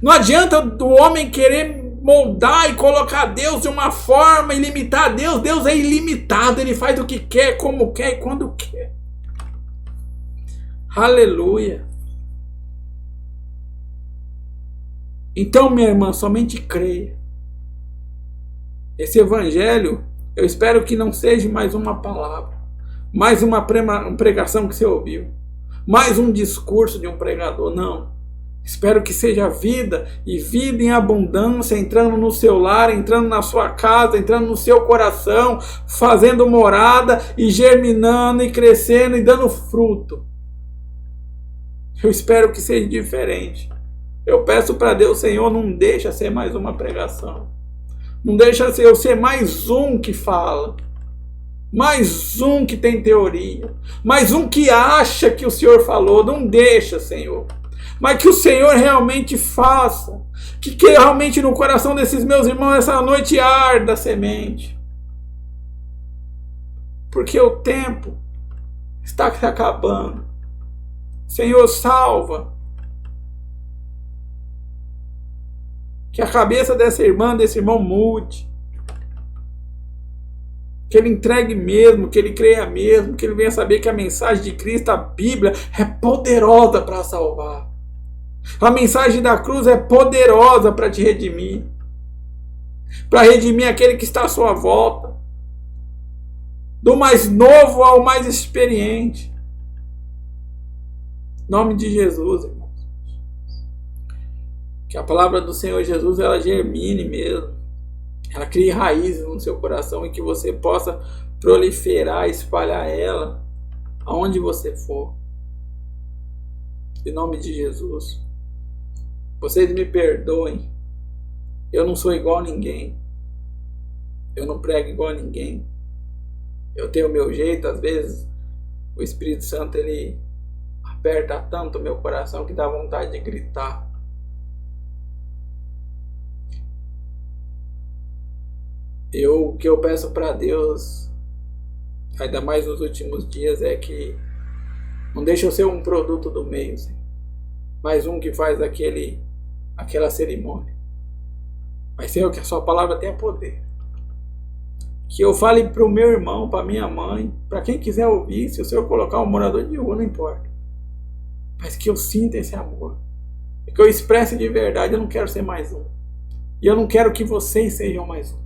Não adianta o homem querer moldar e colocar Deus de uma forma e limitar Deus. Deus é ilimitado. Ele faz o que quer, como quer e quando quer. Aleluia. Então, minha irmã, somente creia. Esse evangelho, eu espero que não seja mais uma palavra, mais uma pregação que você ouviu, mais um discurso de um pregador. Não. Espero que seja vida e vida em abundância, entrando no seu lar, entrando na sua casa, entrando no seu coração, fazendo morada e germinando e crescendo e dando fruto. Eu espero que seja diferente. Eu peço para Deus, Senhor, não deixa ser mais uma pregação. Não deixa eu ser mais um que fala. Mais um que tem teoria. Mais um que acha que o Senhor falou. Não deixa, Senhor. Mas que o Senhor realmente faça. Que realmente no coração desses meus irmãos essa noite arda a semente. Porque o tempo está se acabando. Senhor, salva. Que a cabeça dessa irmã, desse irmão mude. Que ele entregue mesmo, que ele creia mesmo, que ele venha saber que a mensagem de Cristo, a Bíblia, é poderosa para salvar. A mensagem da cruz é poderosa para te redimir. Para redimir aquele que está à sua volta. Do mais novo ao mais experiente. Em nome de Jesus, irmãos. Que a palavra do Senhor Jesus, ela germine mesmo. Ela crie raízes no seu coração e que você possa proliferar, espalhar ela aonde você for. Em nome de Jesus. Vocês me perdoem. Eu não sou igual a ninguém. Eu não prego igual a ninguém. Eu tenho o meu jeito, às vezes o Espírito Santo ele aperta tanto o meu coração que dá vontade de gritar. O que eu peço para Deus, ainda mais nos últimos dias, é que não deixe eu ser um produto do meio, Senhor. Mais um que faz aquela cerimônia. Mas, Senhor, que a sua palavra tenha poder. Que eu fale para o meu irmão, para minha mãe, para quem quiser ouvir, se o Senhor colocar um morador de rua, não importa. Mas que eu sinta esse amor. E que eu expresse de verdade, eu não quero ser mais um. E eu não quero que vocês sejam mais um.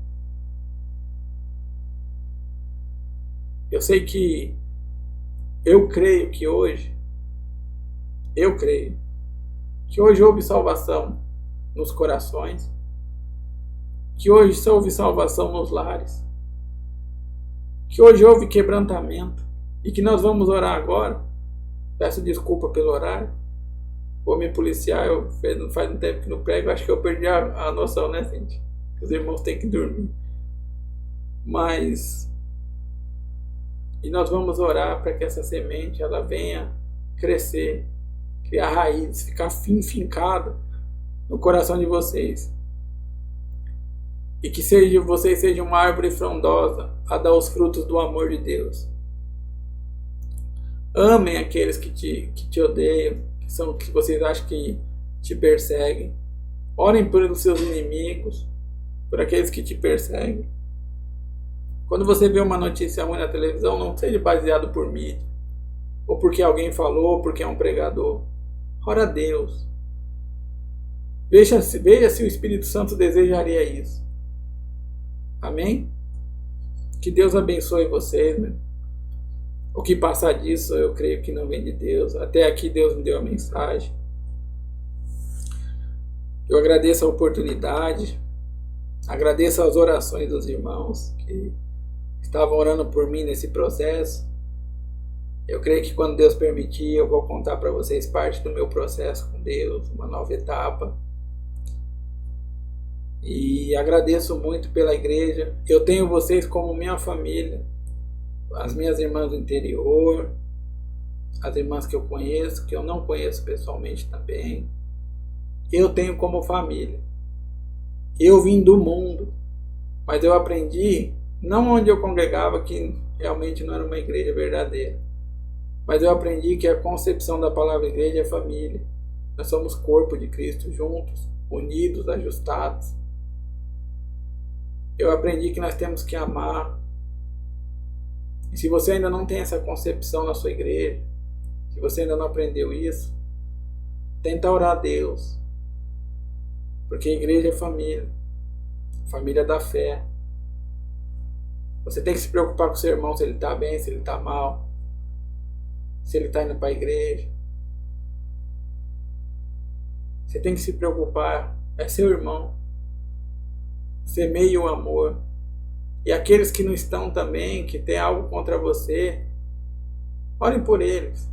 Eu sei que eu creio que hoje houve salvação nos corações, que hoje houve salvação nos lares, que hoje houve quebrantamento e que nós vamos orar agora. Peço desculpa pelo horário, vou me policiar, faz um tempo que não prego, acho que eu perdi a noção, né, gente? Os irmãos têm que dormir. E nós vamos orar para que essa semente ela venha crescer, criar raízes, ficar fincada no coração de vocês. E que vocês sejam uma árvore frondosa a dar os frutos do amor de Deus. Amem aqueles que te odeiam, que vocês acham que te perseguem. Orem pelos seus inimigos, por aqueles que te perseguem. Quando você vê uma notícia ruim na televisão, não seja baseado por mídia, ou porque alguém falou, ou porque é um pregador. Ora a Deus. Veja se o Espírito Santo desejaria isso. Amém? Que Deus abençoe vocês, meu. O que passar disso, eu creio que não vem de Deus. Até aqui Deus me deu a mensagem. Eu agradeço a oportunidade. Agradeço as orações dos irmãos que estavam orando por mim nesse processo. Eu creio que quando Deus permitir, eu vou contar para vocês parte do meu processo com Deus, uma nova etapa. E agradeço muito pela igreja. Eu tenho vocês como minha família. As minhas irmãs do interior, as irmãs que eu conheço, que eu não conheço pessoalmente também. Eu tenho como família. Eu vim do mundo, mas eu aprendi, não onde eu congregava, que realmente não era uma igreja verdadeira, mas eu aprendi que a concepção da palavra igreja é família. Nós somos corpo de Cristo juntos, unidos, ajustados. Eu aprendi que nós temos que amar. E se você ainda não tem essa concepção na sua igreja, se você ainda não aprendeu isso, tenta orar a Deus. Porque a igreja é família. Família da fé. Você tem que se preocupar com o seu irmão, se ele está bem, se ele está mal. Se ele está indo para a igreja. Você tem que se preocupar. É seu irmão. Semeie o amor. E aqueles que não estão também, que tem algo contra você, orem por eles.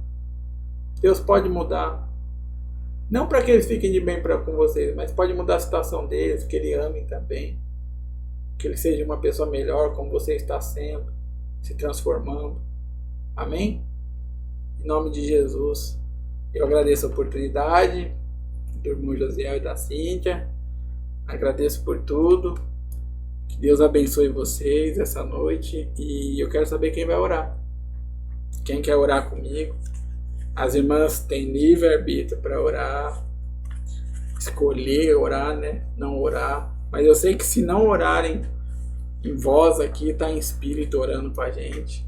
Deus pode mudar. Não para que eles fiquem de bem com vocês, mas pode mudar a situação deles, que eles amem também. Que ele seja uma pessoa melhor, como você está sendo, se transformando. Amém? Em nome de Jesus. Eu agradeço a oportunidade do irmão Josiel e da Cíntia. Agradeço por tudo. Que Deus abençoe vocês essa noite. E eu quero saber quem vai orar. Quem quer orar comigo? As irmãs têm livre-arbítrio para orar. Escolher orar, né? Não orar. Mas eu sei que se não orarem em voz aqui, está em espírito orando para a gente.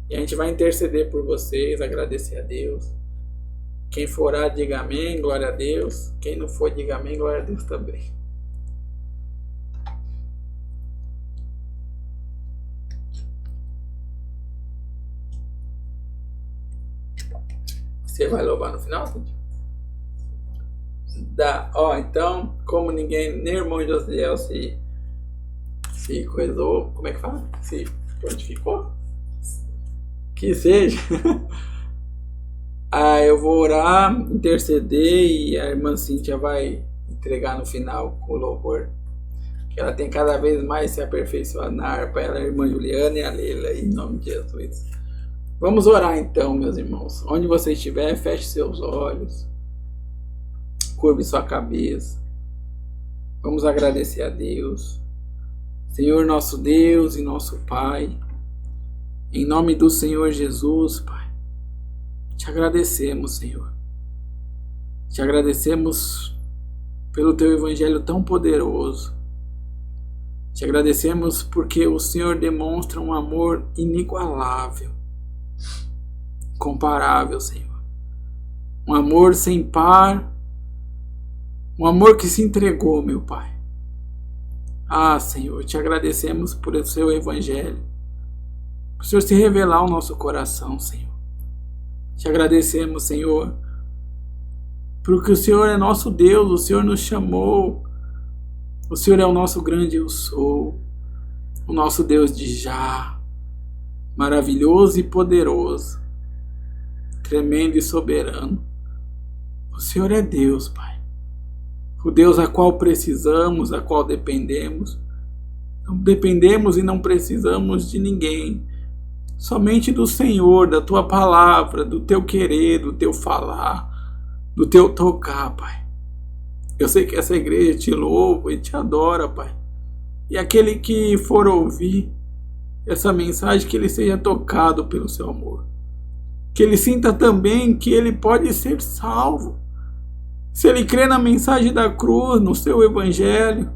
E a gente vai interceder por vocês, agradecer a Deus. Quem for orar, diga amém, glória a Deus. Quem não for, diga amém, glória a Deus também. Você vai louvar no final, Cíntia? Então, como ninguém, nem o irmão Josiel se coisou, como é que fala? Se prontificou? Que seja. Eu vou orar, interceder e a irmã Cíntia vai entregar no final com o louvor. Que ela tem cada vez mais se aperfeiçoar na harpa, ela, a irmã Juliana e a Leila, em nome de Jesus. Vamos orar então, meus irmãos. Onde você estiver, feche seus olhos. Curve sua cabeça. Vamos agradecer a Deus. Senhor nosso Deus e nosso Pai, em nome do Senhor Jesus, Pai, te agradecemos, Senhor. Te agradecemos pelo Teu Evangelho tão poderoso. Te agradecemos porque o Senhor demonstra um amor inigualável, incomparável, Senhor. Um amor sem par, um amor que se entregou, meu Pai. Senhor, te agradecemos por o Seu Evangelho, por o Senhor se revelar ao nosso coração, Senhor. Te agradecemos, Senhor, porque o Senhor é nosso Deus, o Senhor nos chamou, o Senhor é o nosso grande eu sou, o nosso Deus de já, maravilhoso e poderoso, tremendo e soberano. O Senhor é Deus, Pai. O Deus a qual precisamos, a qual dependemos. Não dependemos e não precisamos de ninguém. Somente do Senhor, da Tua palavra, do Teu querer, do Teu falar, do Teu tocar, Pai. Eu sei que essa igreja te louva e te adora, Pai. E aquele que for ouvir essa mensagem, que ele seja tocado pelo Seu amor. Que ele sinta também que ele pode ser salvo. Se ele crê na mensagem da cruz, no Seu Evangelho,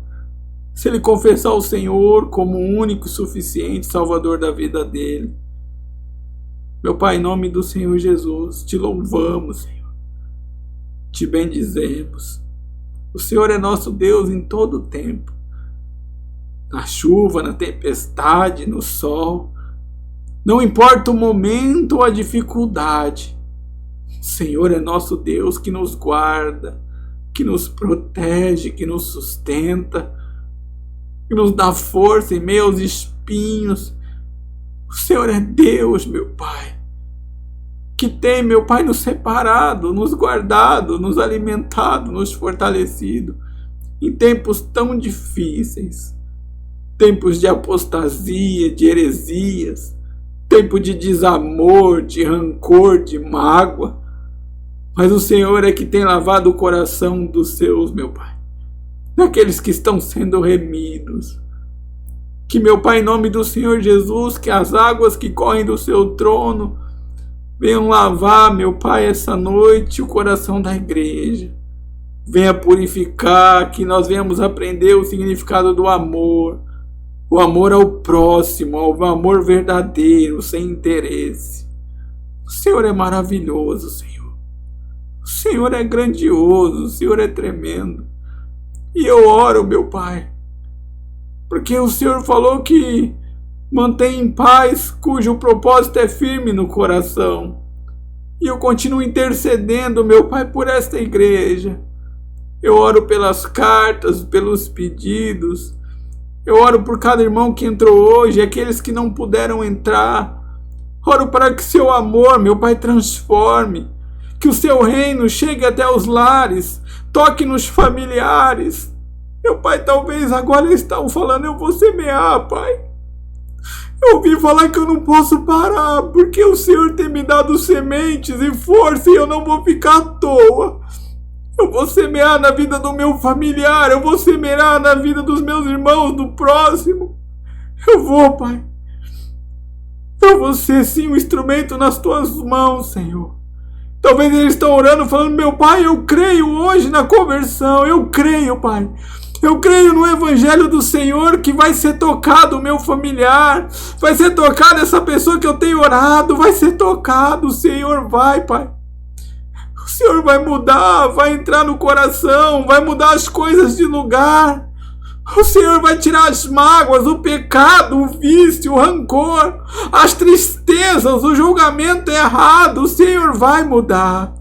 se ele confessar o Senhor como o único e suficiente Salvador da vida dele. Meu Pai, em nome do Senhor Jesus, te louvamos, Senhor. Te bendizemos. O Senhor é nosso Deus em todo o tempo. Na chuva, na tempestade, no sol. Não importa o momento ou a dificuldade. O Senhor é nosso Deus que nos guarda, que nos protege, que nos sustenta, que nos dá força em meio aos espinhos. O Senhor é Deus, meu Pai, que tem, meu Pai, nos separado, nos guardado, nos alimentado, nos fortalecido em tempos tão difíceis, tempos de apostasia, de heresias, tempo de desamor, de rancor, de mágoa. Mas o Senhor é que tem lavado o coração dos seus, meu Pai, daqueles que estão sendo remidos. Que, meu Pai, em nome do Senhor Jesus, que as águas que correm do Seu trono venham lavar, meu Pai, essa noite o coração da igreja. Venha purificar, que nós venhamos aprender o significado do amor. O amor ao próximo, o amor verdadeiro, sem interesse. O Senhor é maravilhoso, Senhor. O Senhor é grandioso, o Senhor é tremendo. E eu oro, meu Pai, porque o Senhor falou que mantém em paz cujo propósito é firme no coração. E eu continuo intercedendo, meu Pai, por esta igreja. Eu oro pelas cartas, pelos pedidos. Eu oro por cada irmão que entrou hoje, aqueles que não puderam entrar. Oro para que seu amor, meu Pai, transforme. Que o seu reino chegue até os lares, toque nos familiares. Meu Pai, talvez agora eles estão falando, eu vou semear, Pai. Eu ouvi falar que eu não posso parar, porque o Senhor tem me dado sementes e força e eu não vou ficar à toa. Eu vou semear na vida do meu familiar, eu vou semear na vida dos meus irmãos, do próximo. Eu vou, Pai. Eu vou ser sim um instrumento nas tuas mãos, Senhor. Talvez eles estão orando, falando, meu Pai, eu creio hoje na conversão, eu creio, Pai. Eu creio no Evangelho do Senhor que vai ser tocado o meu familiar, vai ser tocado essa pessoa que eu tenho orado, vai ser tocado, o Senhor vai, Pai. O Senhor vai mudar, vai entrar no coração, vai mudar as coisas de lugar. O Senhor vai tirar as mágoas, o pecado, o vício, o rancor, as tristezas, o julgamento errado. O Senhor vai mudar.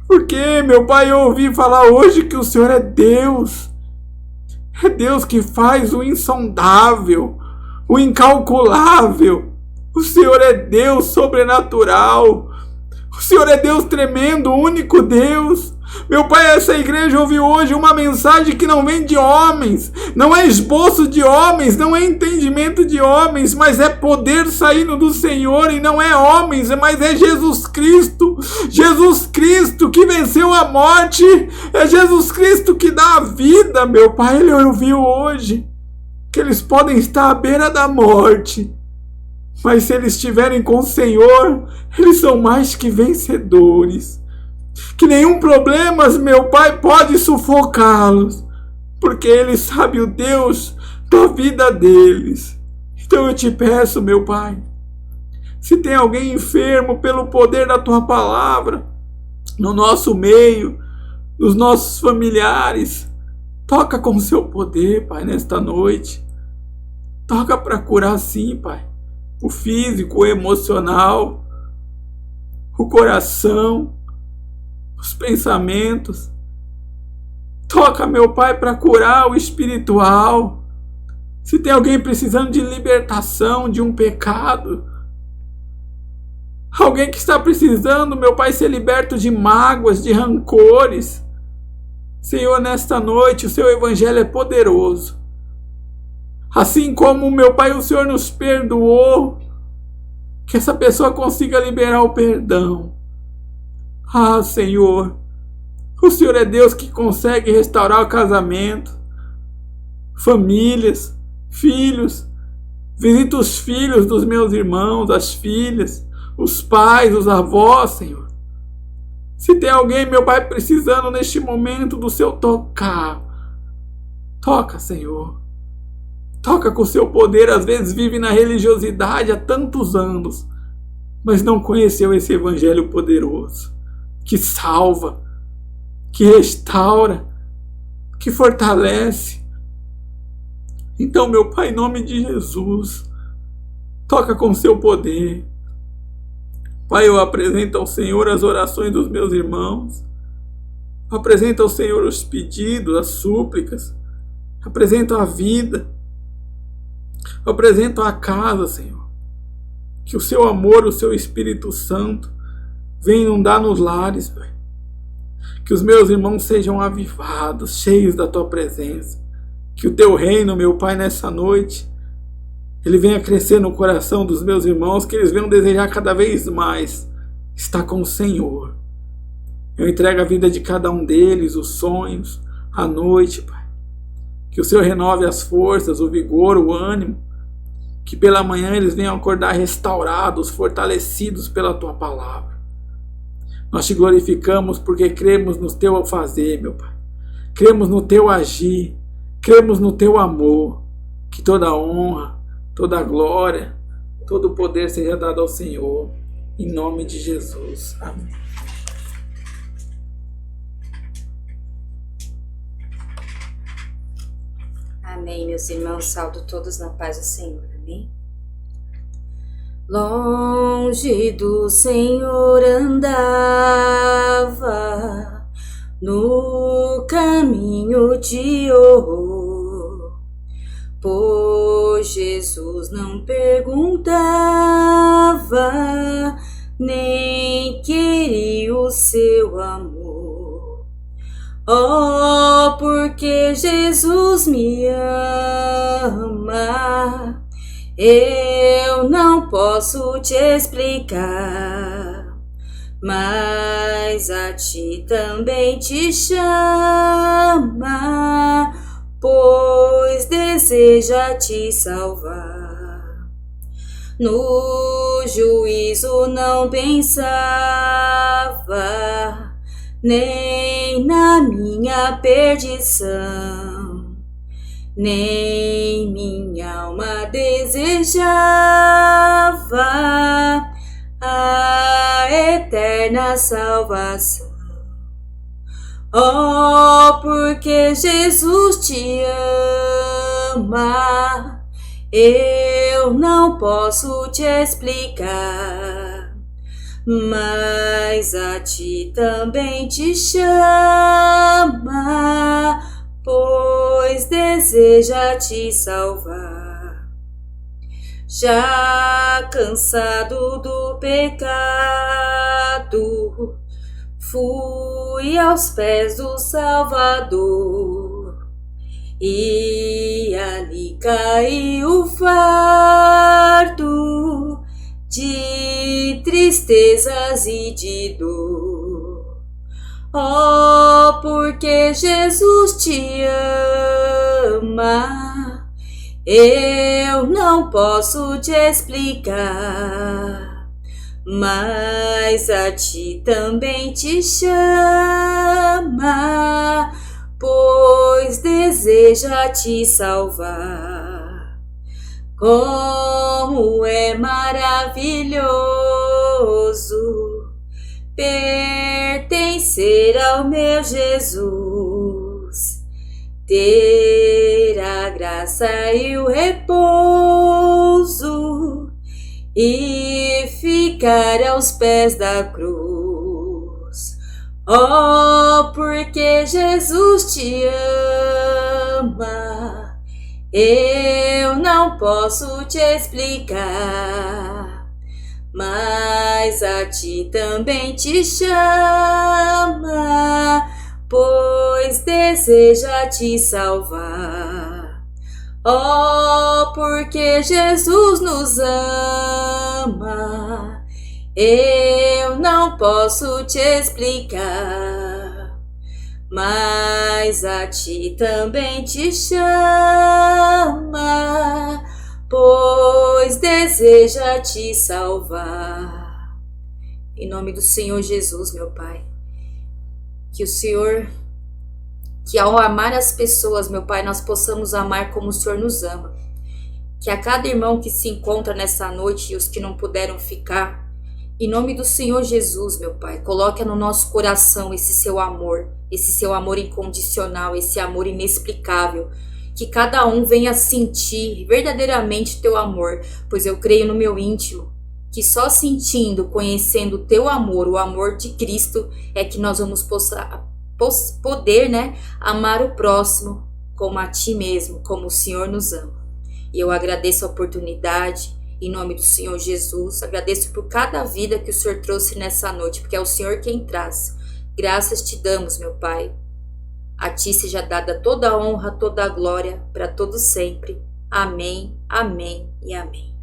Porque, meu Pai, eu ouvi falar hoje que o Senhor é Deus. É Deus que faz o insondável, o incalculável. O Senhor é Deus sobrenatural. O Senhor é Deus tremendo, o único Deus. Meu Pai, essa igreja ouviu hoje uma mensagem que não vem de homens, não é esboço de homens, não é entendimento de homens, mas é poder saindo do Senhor, e não é homens, mas é Jesus Cristo. Jesus Cristo que venceu a morte, é Jesus Cristo que dá a vida, meu Pai. Ele ouviu hoje que eles podem estar à beira da morte, mas se eles estiverem com o Senhor, eles são mais que vencedores. Que nenhum problema, meu Pai, pode sufocá-los, porque Ele sabe o Deus da vida deles. Então eu te peço, meu Pai, se tem alguém enfermo pelo poder da Tua palavra, no nosso meio, nos nossos familiares, toca com o Seu poder, Pai, nesta noite. Toca para curar sim, Pai, o físico, o emocional, o coração, os pensamentos. Toca, meu Pai, para curar o espiritual. Se tem alguém precisando de libertação de um pecado, alguém que está precisando, meu Pai, ser liberto de mágoas, de rancores, Senhor, nesta noite o Seu Evangelho é poderoso. Assim como, meu Pai, o Senhor nos perdoou, que essa pessoa consiga liberar o perdão. Ah, Senhor, o Senhor é Deus que consegue restaurar o casamento, famílias, filhos. Visita os filhos dos meus irmãos, as filhas, os pais, os avós, Senhor. Se tem alguém, meu Pai, precisando neste momento do Seu tocar, toca, Senhor. Toca com o Seu poder. Às vezes vive na religiosidade há tantos anos, mas não conheceu esse Evangelho poderoso, que salva, que restaura, que fortalece. Então, meu Pai, em nome de Jesus, toca com Seu poder. Pai, eu apresento ao Senhor as orações dos meus irmãos, apresento ao Senhor os pedidos, as súplicas, apresento a vida, apresento a casa, Senhor. Que o Seu amor, o Seu Espírito Santo venha inundar nos lares, Pai. Que os meus irmãos sejam avivados, cheios da Tua presença. Que o Teu reino, meu Pai, nessa noite, ele venha crescer no coração dos meus irmãos, que eles venham desejar cada vez mais estar com o Senhor. Eu entrego a vida de cada um deles, os sonhos, a noite, Pai. Que o Senhor renove as forças, o vigor, o ânimo. Que pela manhã eles venham acordar restaurados, fortalecidos pela Tua palavra. Nós Te glorificamos porque cremos no Teu fazer, meu Pai. Cremos no Teu agir. Cremos no Teu amor. Que toda honra, toda glória, todo poder seja dado ao Senhor. Em nome de Jesus. Amém. Amém, meus irmãos. Saúdo todos na paz do Senhor. Amém. Longe do Senhor andava, no caminho de horror. Pois Jesus não perguntava, nem queria o seu amor. Oh, porque Jesus me ama, eu não posso te explicar, mas a ti também te chama, pois deseja te salvar. No juízo não pensava, nem na minha perdição, nem minha alma desejava a eterna salvação. Oh, porque Jesus te ama, eu não posso te explicar, mas a ti também te chama, pois deseja te salvar. Já cansado do pecado, fui aos pés do Salvador, e ali caiu o fardo de tristezas e de dor. Oh, porque Jesus te ama, eu não posso te explicar, mas a ti também te chama, pois deseja te salvar. Como é maravilhoso pertencer ao meu Jesus, ter a graça e o repouso e ficar aos pés da cruz. Oh, porque Jesus te ama, eu não posso te explicar, mas a ti também te chama, pois deseja te salvar. Oh, porque Jesus nos ama, eu não posso te explicar, mas a ti também te chama, pois deseja te salvar. Em nome do Senhor Jesus, meu Pai, que o Senhor, que ao amar as pessoas, meu Pai, nós possamos amar como o Senhor nos ama. Que a cada irmão que se encontra nessa noite e os que não puderam ficar, em nome do Senhor Jesus, meu Pai, coloque no nosso coração esse seu amor incondicional, esse amor inexplicável. Que cada um venha sentir verdadeiramente teu amor, pois eu creio no meu íntimo que só sentindo, conhecendo o teu amor, o amor de Cristo, é que nós vamos poder, amar o próximo como a ti mesmo, como o Senhor nos ama. E eu agradeço a oportunidade, em nome do Senhor Jesus, agradeço por cada vida que o Senhor trouxe nessa noite, porque é o Senhor quem traz. Graças te damos, meu Pai. A ti seja dada toda a honra, toda a glória, para todos sempre. Amém, amém e amém.